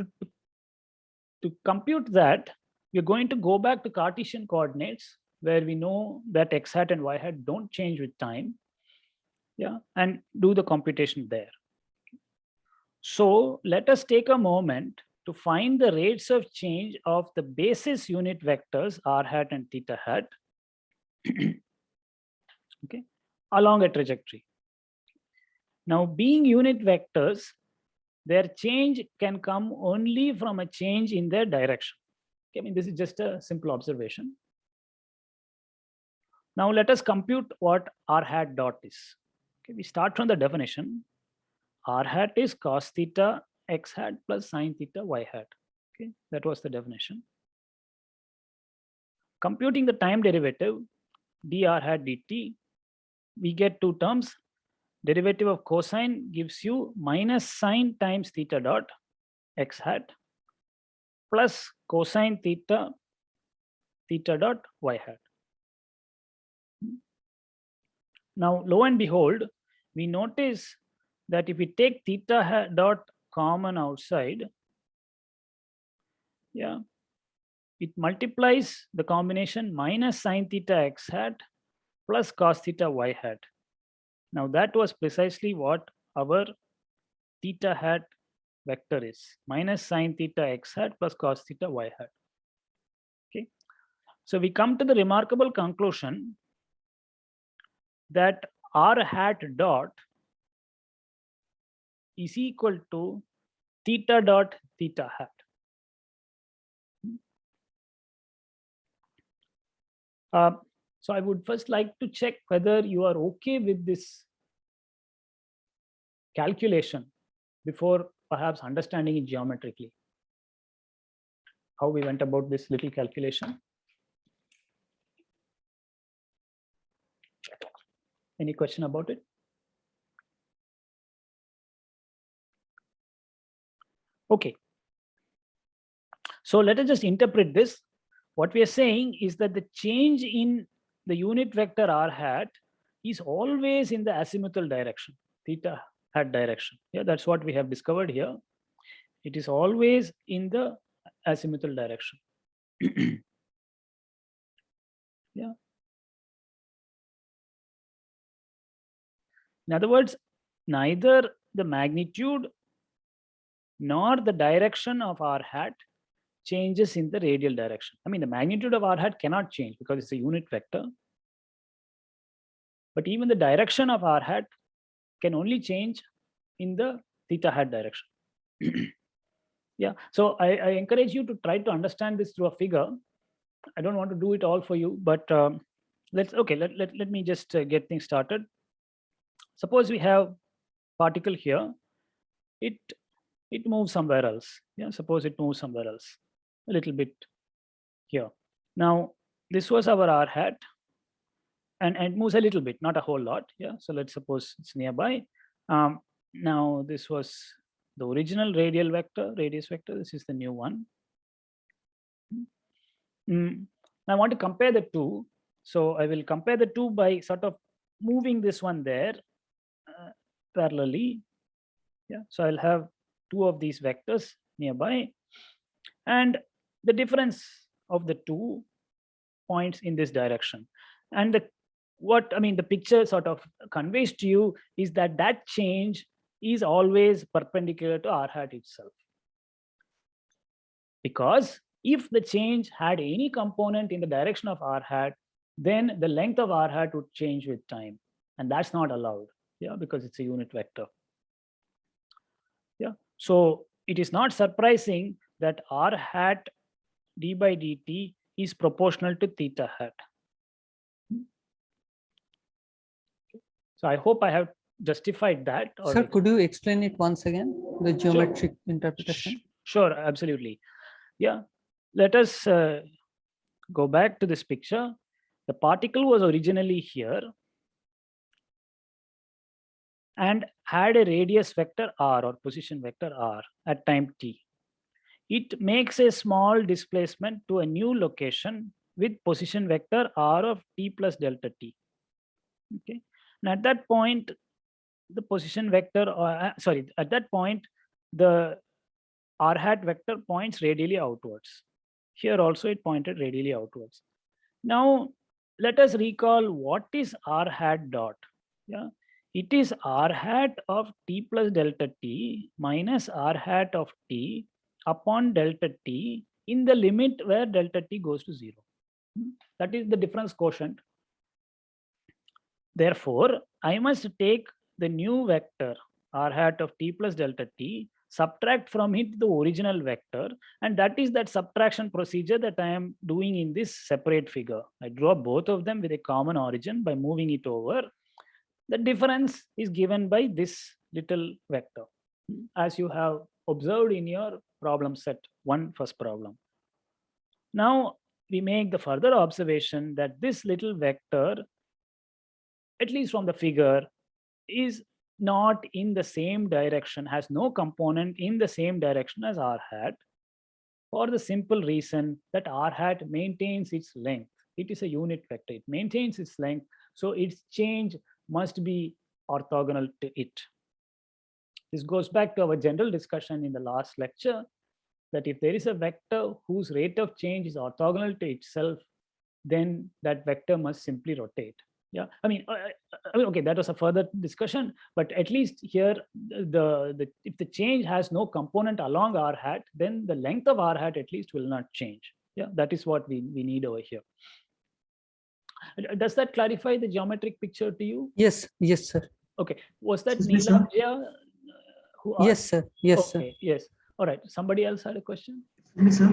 to compute that, we're going to go back to Cartesian coordinates, where we know that x hat and y hat don't change with time. Yeah, and do the computation there. So let us take a moment to find the rates of change of the basis unit vectors r hat and theta hat okay, along a trajectory. Now, being unit vectors, their change can come only from a change in their direction. Okay, I mean, this is just a simple observation. Now let us compute what r hat dot is. Okay, we start from the definition. R hat is cos theta x hat plus sin theta y hat. Okay, that was the definition. Computing the time derivative, dr hat dt, we get two terms. Derivative of cosine gives you minus sine times theta dot x hat plus cosine theta theta dot y hat. Now, lo and behold, we notice that if we take theta hat dot common outside, yeah, it multiplies the combination minus sine theta x hat plus cos theta y hat. Now that was precisely what our theta hat vector is, minus sine theta x hat plus cos theta y hat. Okay, so we come to the remarkable conclusion that r hat dot is equal to theta dot theta hat. So I would first like to check whether you are okay with this calculation before perhaps understanding it geometrically. How we went about this little calculation. Any question about it? Okay. So let us just interpret this. What we are saying is that the change in the unit vector r hat is always in the azimuthal direction, theta hat direction. Yeah, that's what we have discovered here. It is always in the azimuthal direction. Yeah. In other words, neither the magnitude nor the direction of r hat changes in the radial direction. I mean, the magnitude of r hat cannot change because it's a unit vector. But even the direction of r hat can only change in the theta hat direction. Yeah, so I encourage you to try to understand this through a figure. I don't want to do it all for you, but let me just get things started. Suppose we have particle here. It moves somewhere else. Yeah, suppose it moves somewhere else, a little bit here. Now this was our r hat, and it moves a little bit, not a whole lot. Yeah, so let's suppose it's nearby. Now this was the original radial vector, radius vector. This is the new one. I want to compare the two. So I will compare the two by sort of moving this one there parallelly. Yeah, so I'll have two of these vectors nearby, and the difference of the 2 points in this direction. And the picture sort of conveys to you is that that change is always perpendicular to r hat itself. Because if the change had any component in the direction of r hat, then the length of r hat would change with time, and that's not allowed. Yeah, because it's a unit vector. Yeah, so it is not surprising that r hat d by dt is proportional to theta hat. So I hope I have justified that. Sir, could you explain it once again, the geometric interpretation? Sure, absolutely. Yeah, let us go back to this picture. The particle was originally here and had a radius vector r, or position vector r, at time t. It makes a small displacement to a new location with position vector r of t plus delta t. Okay, and at that point, the position vector, at that point, the r hat vector points radially outwards. Here also it pointed radially outwards. Now let us recall what is r hat dot. Yeah, it is r hat of t plus delta t minus r hat of t upon delta t in the limit where delta t goes to 0. That is the difference quotient. Therefore, I must take the new vector r hat of t plus delta t subtract from it the original vector, and that is that subtraction procedure that I am doing in this separate figure. I draw both of them with a common origin by moving it over. The difference is given by this little vector, as you have observed in your problem set 1 first problem. Now we make the further observation that this little vector, at least from the figure, is not in the same direction, has no component in the same direction as r hat, for the simple reason that r hat maintains its length. It is a unit vector, it maintains its length, so its change must be orthogonal to it. This goes back to our general discussion in the last lecture, that if there is a vector whose rate of change is orthogonal to itself, then that vector must simply rotate. Yeah, I mean, okay, that was a further discussion, but at least here, if the change has no component along r hat, then the length of r hat at least will not change. Yeah, that is what we need over here. Does that clarify the geometric picture to you? Yes, yes, sir. Okay, was that Excuse me, sir? Neelabja who Yes, asked? sir. Yes, sir. Okay, yes. All right, somebody else had a question? Sir,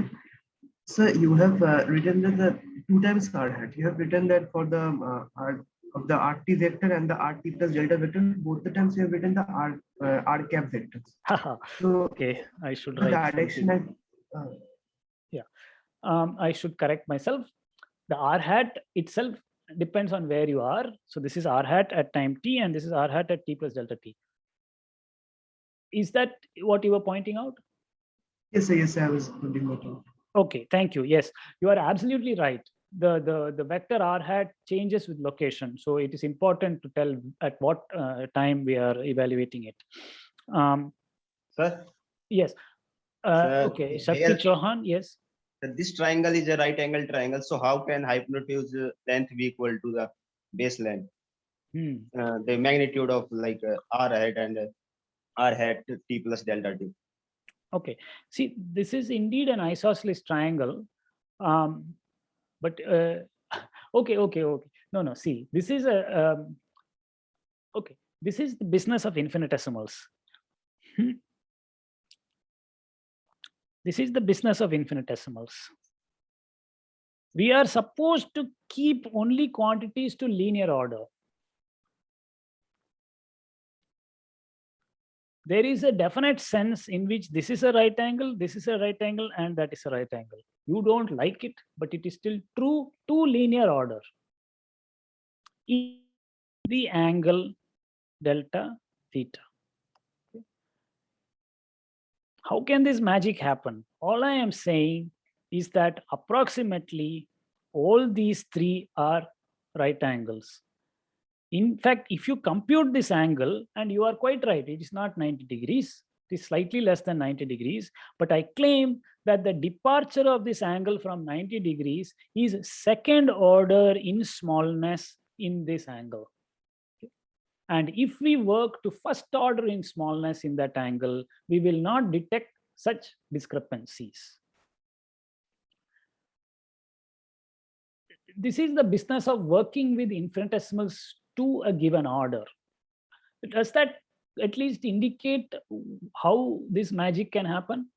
sir, you have written that the 2 times r hat. You have written that for the r of the rt vector and the rt plus delta vector, both the times you have written the r cap vectors. So okay, I should the write direction something. I should correct myself. The r hat itself depends on where you are. So this is r hat at time t, and this is r hat at t plus delta t. Is that what you were pointing out? yes, sir, yes, sir, I was putting that out. Okay, thank you. Yes, you are absolutely right. The vector r hat changes with location, so it is important to tell at what time we are evaluating it. Sir, Yes. Sir, Okay, Shakti here- Chauhan. Yes. this triangle is a right angle triangle. So how can hypotenuse length be equal to the base length? The magnitude of like r hat and r hat t plus delta t. Okay. See, this is indeed an isosceles triangle. But okay. No. See, this is a okay. This is the business of infinitesimals. This is the business of infinitesimals. We are supposed to keep only quantities to linear order. There is a definite sense in which this is a right angle, this is a right angle, and that is a right angle. You don't like it, but it is still true to linear order. The angle delta theta. How can this magic happen? All I am saying is that approximately all these 3 are right angles. In fact, if you compute this angle, and you are quite right, it is not 90 degrees, it is slightly less than 90 degrees, but I claim that the departure of this angle from 90 degrees is second order in smallness in this angle. And if we work to first order in smallness in that angle, we will not detect such discrepancies. This is the business of working with infinitesimals to a given order. Does that at least indicate how this magic can happen?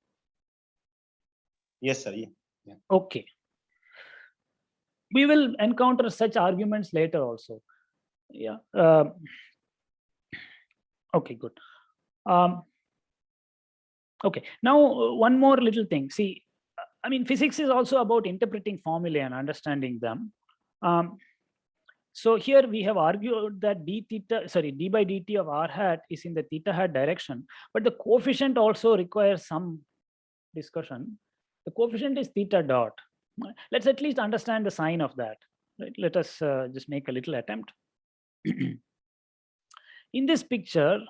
Yes, sir. Yeah. Okay. We will encounter such arguments later also. Yeah. Okay, good. Okay, now one more little thing. See, I mean, physics is also about interpreting formulae and understanding them. So here we have argued that d by dt of r hat is in the theta hat direction, but the coefficient also requires some discussion. The coefficient is theta dot. Let's at least understand the sign of that. Right? Let us just make a little attempt. In this picture,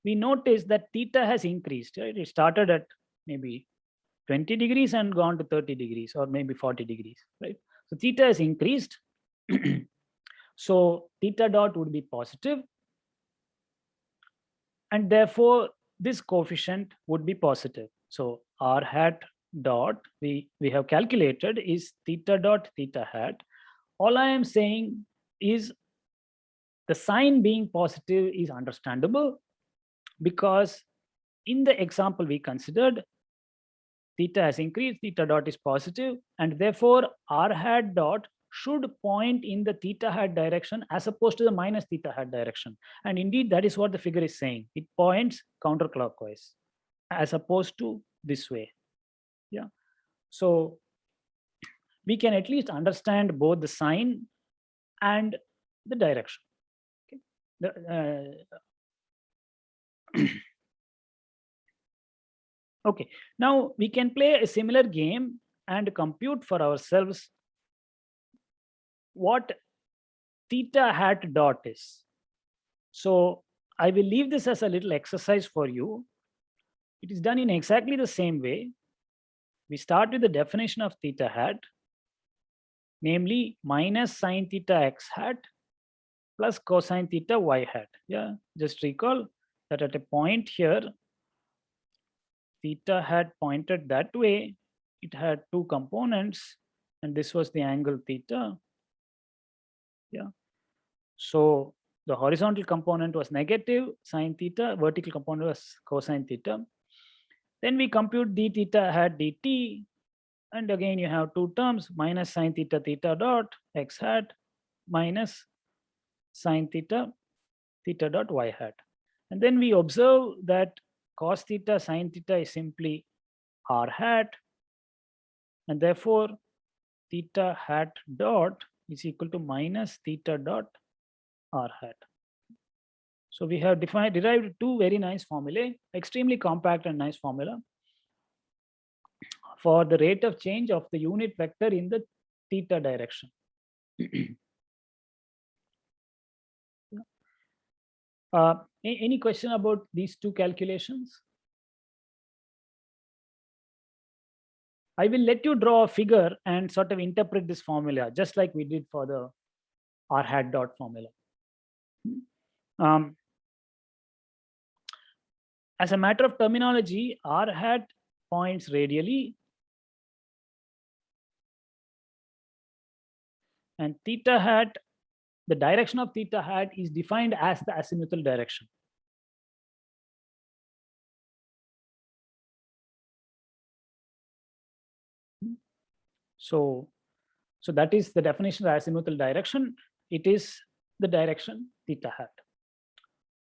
we notice that theta has increased. Right? It started at maybe 20 degrees and gone to 30 degrees or maybe 40 degrees. Right? So theta has increased. So theta dot would be positive, and therefore this coefficient would be positive. So r hat dot we have calculated is theta dot theta hat. All I am saying is the sign being positive is understandable because in the example we considered, theta has increased, theta dot is positive, and therefore r hat dot should point in the theta hat direction as opposed to the minus theta hat direction. And indeed, that is what the figure is saying. It points counterclockwise as opposed to this way. Yeah. So we can at least understand both the sign and the direction. Okay. Okay, now we can play a similar game and compute for ourselves what theta hat dot is. So I will leave this as a little exercise for you. It is done in exactly the same way. We start with the definition of theta hat, namely minus sine theta x hat plus cosine theta y hat. Yeah, just recall that at a point here, theta had pointed that way. It had two components, and this was the angle theta. Yeah. So the horizontal component was negative sine theta, vertical component was cosine theta. Then we compute d theta hat dt, and again you have two terms, minus sine theta theta dot x hat minus sine theta theta dot y hat. And then we observe that cos theta sine theta is simply r hat, and therefore theta hat dot is equal to minus theta dot r hat. So we have derived two very nice formulae, extremely compact and nice formula for the rate of change of the unit vector in the theta direction. Any question about these two calculations? I will let you draw a figure and sort of interpret this formula, just like we did for the r hat dot formula. As a matter of terminology, r hat points radially, and theta hat, the direction of theta hat is defined as the azimuthal direction. So that is the definition of azimuthal direction. It is the direction theta hat.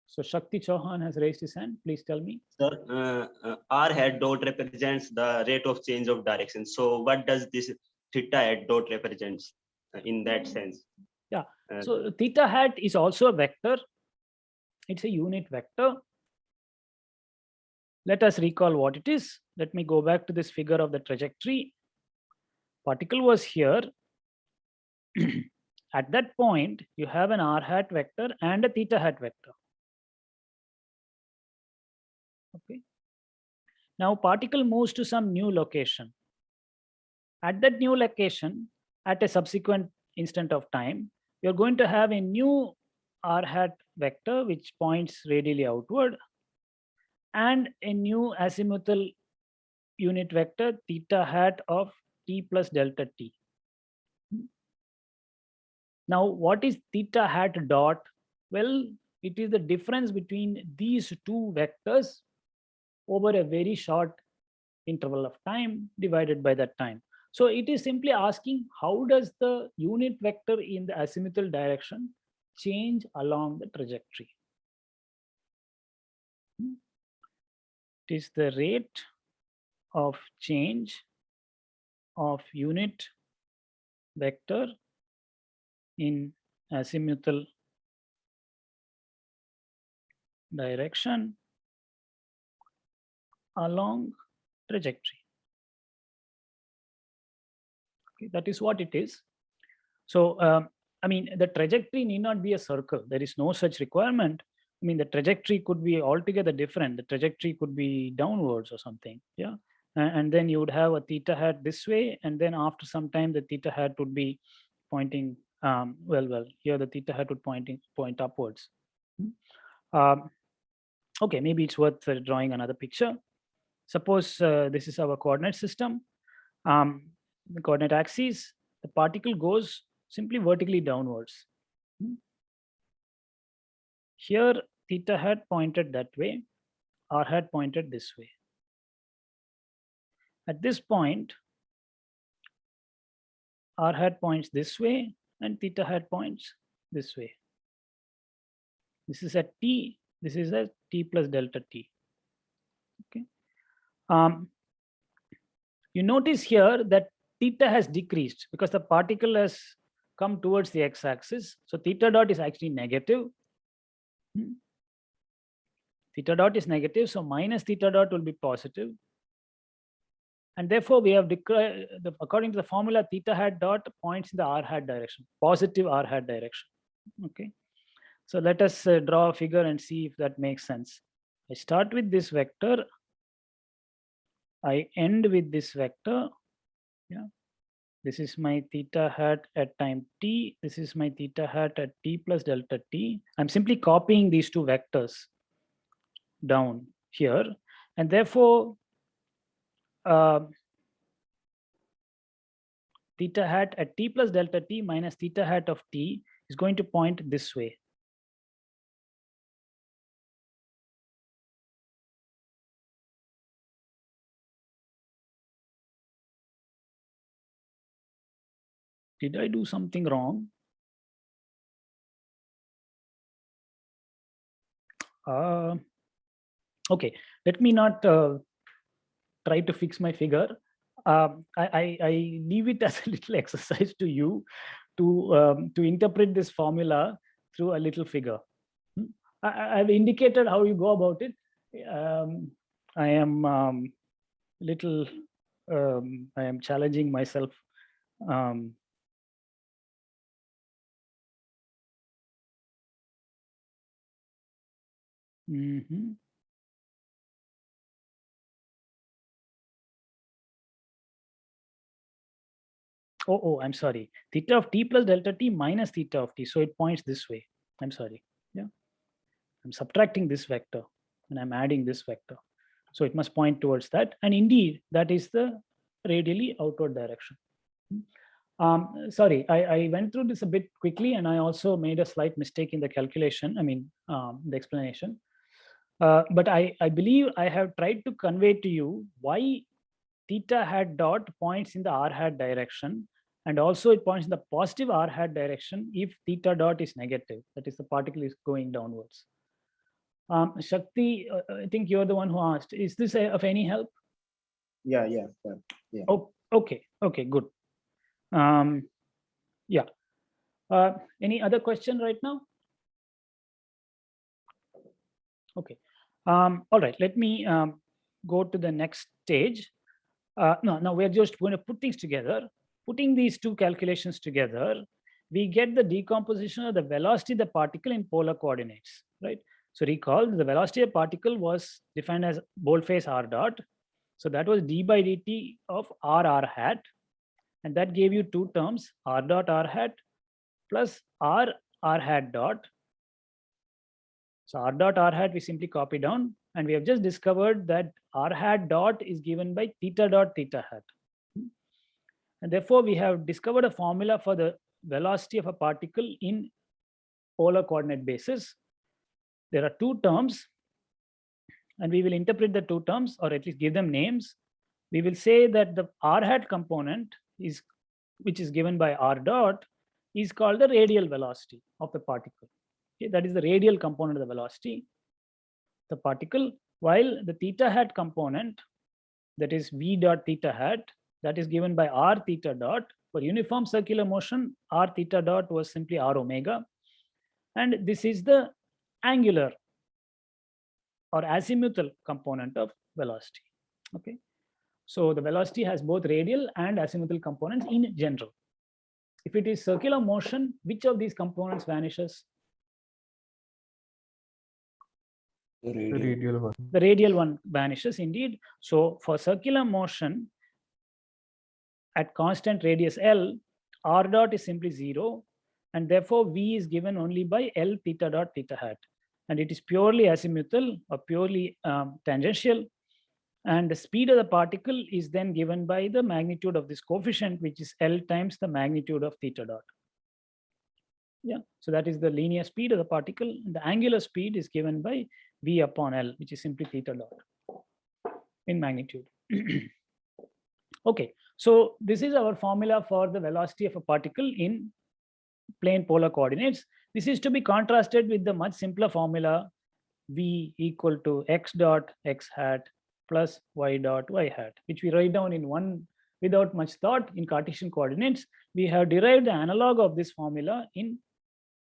So Shakti Chauhan has raised his hand. Please tell me. Sir, r hat dot represents the rate of change of direction. So what does this theta hat dot represents in that sense? Yeah. So theta hat is also a vector. It's a unit vector. Let us recall what it is. Let me go back to this figure of the trajectory. Particle was here. At that point, you have an r hat vector and a theta hat vector. Okay. Now particle moves to some new location. At that new location, at a subsequent instant of time, you're going to have a new r hat vector which points radially outward, and a new azimuthal unit vector theta hat of t plus delta t. Now, what is theta hat dot? Well, it is the difference between these two vectors over a very short interval of time divided by that time. So it is simply asking, how does the unit vector in the azimuthal direction change along the trajectory? It is the rate of change of unit vector in azimuthal direction along trajectory. Okay, that is what it is. So, I mean, the trajectory need not be a circle. There is no such requirement. I mean, the trajectory could be altogether different. The trajectory could be downwards or something. Yeah. And then you would have a theta hat this way. And then after some time, the theta hat would be pointing, well, here the theta hat would point upwards. Okay, maybe it's worth drawing another picture. Suppose this is our coordinate system. The coordinate axis, the particle goes simply vertically downwards. Here, theta hat pointed that way. r hat pointed this way. At this point, r hat points this way and theta hat points this way. This is at t, this is at t plus delta t. Okay. You notice here that theta has decreased because the particle has come towards the x-axis. So theta dot is actually negative. Theta dot is negative, so minus theta dot will be positive. And therefore, we have declared, according to the formula, theta hat dot points in the r hat direction, positive r hat direction. Okay. So let us draw a figure and see if that makes sense. I start with this vector. I end with this vector. Yeah. This is my theta hat at time t. This is my theta hat at t plus delta t. I'm simply copying these two vectors down here. And therefore, theta hat at t plus delta t minus theta hat of t is going to point this way. Did I do something wrong? Okay, let me not try to fix my figure. I leave it as a little exercise to you to interpret this formula through a little figure. I've indicated how you go about it. I am I am challenging myself. Oh, I'm sorry. Theta of t plus delta t minus theta of t. So it points this way. I'm sorry. Yeah. I'm subtracting this vector and I'm adding this vector. So it must point towards that. And indeed, that is the radially outward direction. Sorry, I went through this a bit quickly and I also made a slight mistake in the calculation, the explanation. But I believe I have tried to convey to you why theta hat dot points in the r hat direction, and also it points in the positive r hat direction if theta dot is negative, that is the particle is going downwards. Shakti, I think you're the one who asked, is this of any help? Yeah. Oh, okay, good. Yeah. Any other question right now? Okay. All right, let me go to the next stage. Now we're just going to put things together. Putting these two calculations together, we get the decomposition of the velocity of the particle in polar coordinates, right? So recall the velocity of particle was defined as boldface r dot. So that was d by dt of r hat. And that gave you two terms, r dot r hat plus r hat dot. So r dot r hat we simply copy down, and we have just discovered that r hat dot is given by theta dot theta hat. And therefore, we have discovered a formula for the velocity of a particle in polar coordinate basis. There are two terms, and we will interpret the two terms, or at least give them names. We will say that the r hat component which is given by r dot, is called the radial velocity of the particle. Okay, that is the radial component of the velocity, the particle, while the theta hat component, that is v dot theta hat, that is given by r theta dot. For uniform circular motion, r theta dot was simply r omega. And this is the angular or azimuthal component of velocity. Okay. So the velocity has both radial and azimuthal components in general. If it is circular motion, which of these components vanishes? The radial one. The radial one vanishes indeed. So for circular motion at constant radius L, r dot is simply 0, and therefore v is given only by L theta dot theta hat. And it is purely azimuthal or purely tangential. And the speed of the particle is then given by the magnitude of this coefficient, which is L times the magnitude of theta dot. Yeah, so that is the linear speed of the particle. And the angular speed is given by V upon L, which is simply theta dot in magnitude. Okay, so this is our formula for the velocity of a particle in plane polar coordinates. This is to be contrasted with the much simpler formula V equal to x dot x hat plus y dot y hat, which we write down in one without much thought in Cartesian coordinates. We have derived the analog of this formula in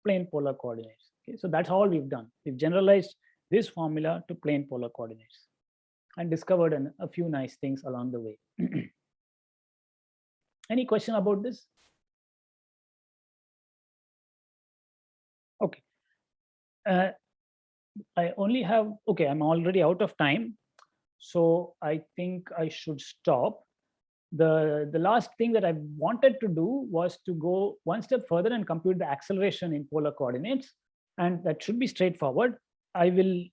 plane polar coordinates. Okay, so that's all we've done. We've generalized this formula to plane polar coordinates and discovered a few nice things along the way. Any question about this? Okay. I only have, okay, I'm already out of time. So I think I should stop. The last thing that I wanted to do was to go one step further and compute the acceleration in polar coordinates. And that should be straightforward. I will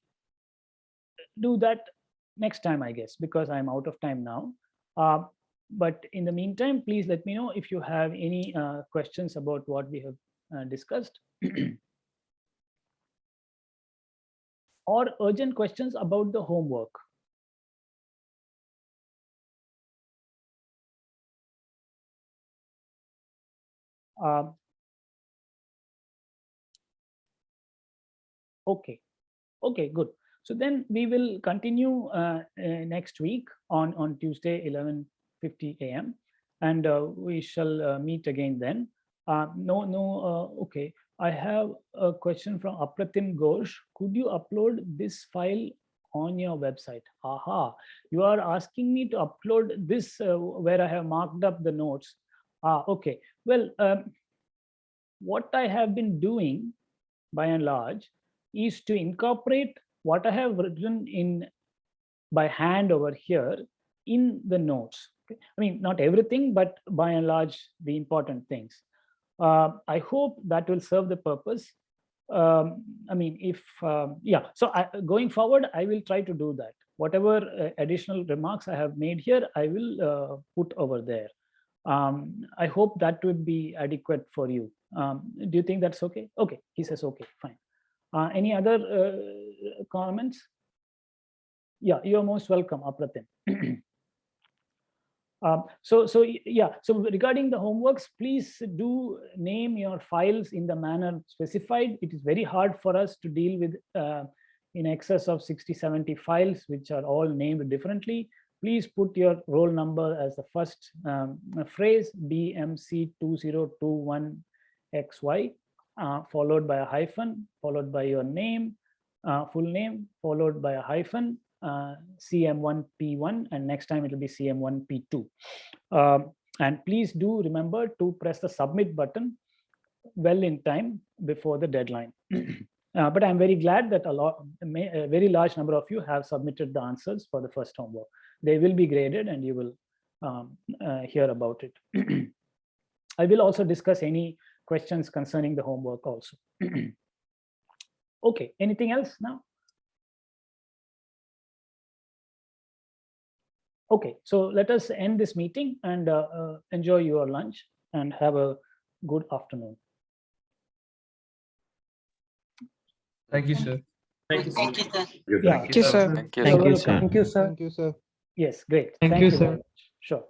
do that next time, I guess, because I'm out of time now. But in the meantime, please let me know if you have any questions about what we have discussed. Or urgent questions about the homework. Okay, good. So then we will continue next week on Tuesday, 11:50 a.m. And we shall meet again then. Okay. I have a question from Apratim Ghosh. Could you upload this file on your website? Aha, you are asking me to upload this where I have marked up the notes. Okay. Well, what I have been doing by and large is to incorporate what I have written in by hand over here in the notes. Okay? I mean, not everything, but by and large, the important things. I hope that will serve the purpose. I mean, if, yeah, so going forward, I will try to do that. Whatever additional remarks I have made here, I will put over there. I hope that would be adequate for you. Do you think that's okay? Okay, he says, okay, fine. Any other comments? Yeah, you're most welcome, Apratim. So regarding the homeworks, please do name your files in the manner specified. It is very hard for us to deal with in excess of 60-70 files, which are all named differently. Please put your roll number as the first phrase, BMC2021XY, followed by a hyphen, followed by your name, full name, followed by a hyphen, CM1P1, and next time it will be CM1P2. And please do remember to press the submit button well in time before the deadline. But I'm very glad that a very large number of you have submitted the answers for the first homework. They will be graded and you will hear about it. I will also discuss any questions concerning the homework also. Okay, anything else now? Okay, so let us end this meeting and enjoy your lunch and have a good afternoon. Thank you, sir. Thank you, sir. Thank you, sir. Yeah. Thank you, sir. Thank you, sir. Thank you, sir. Yes, great. Thank you, very sir. much. Sure.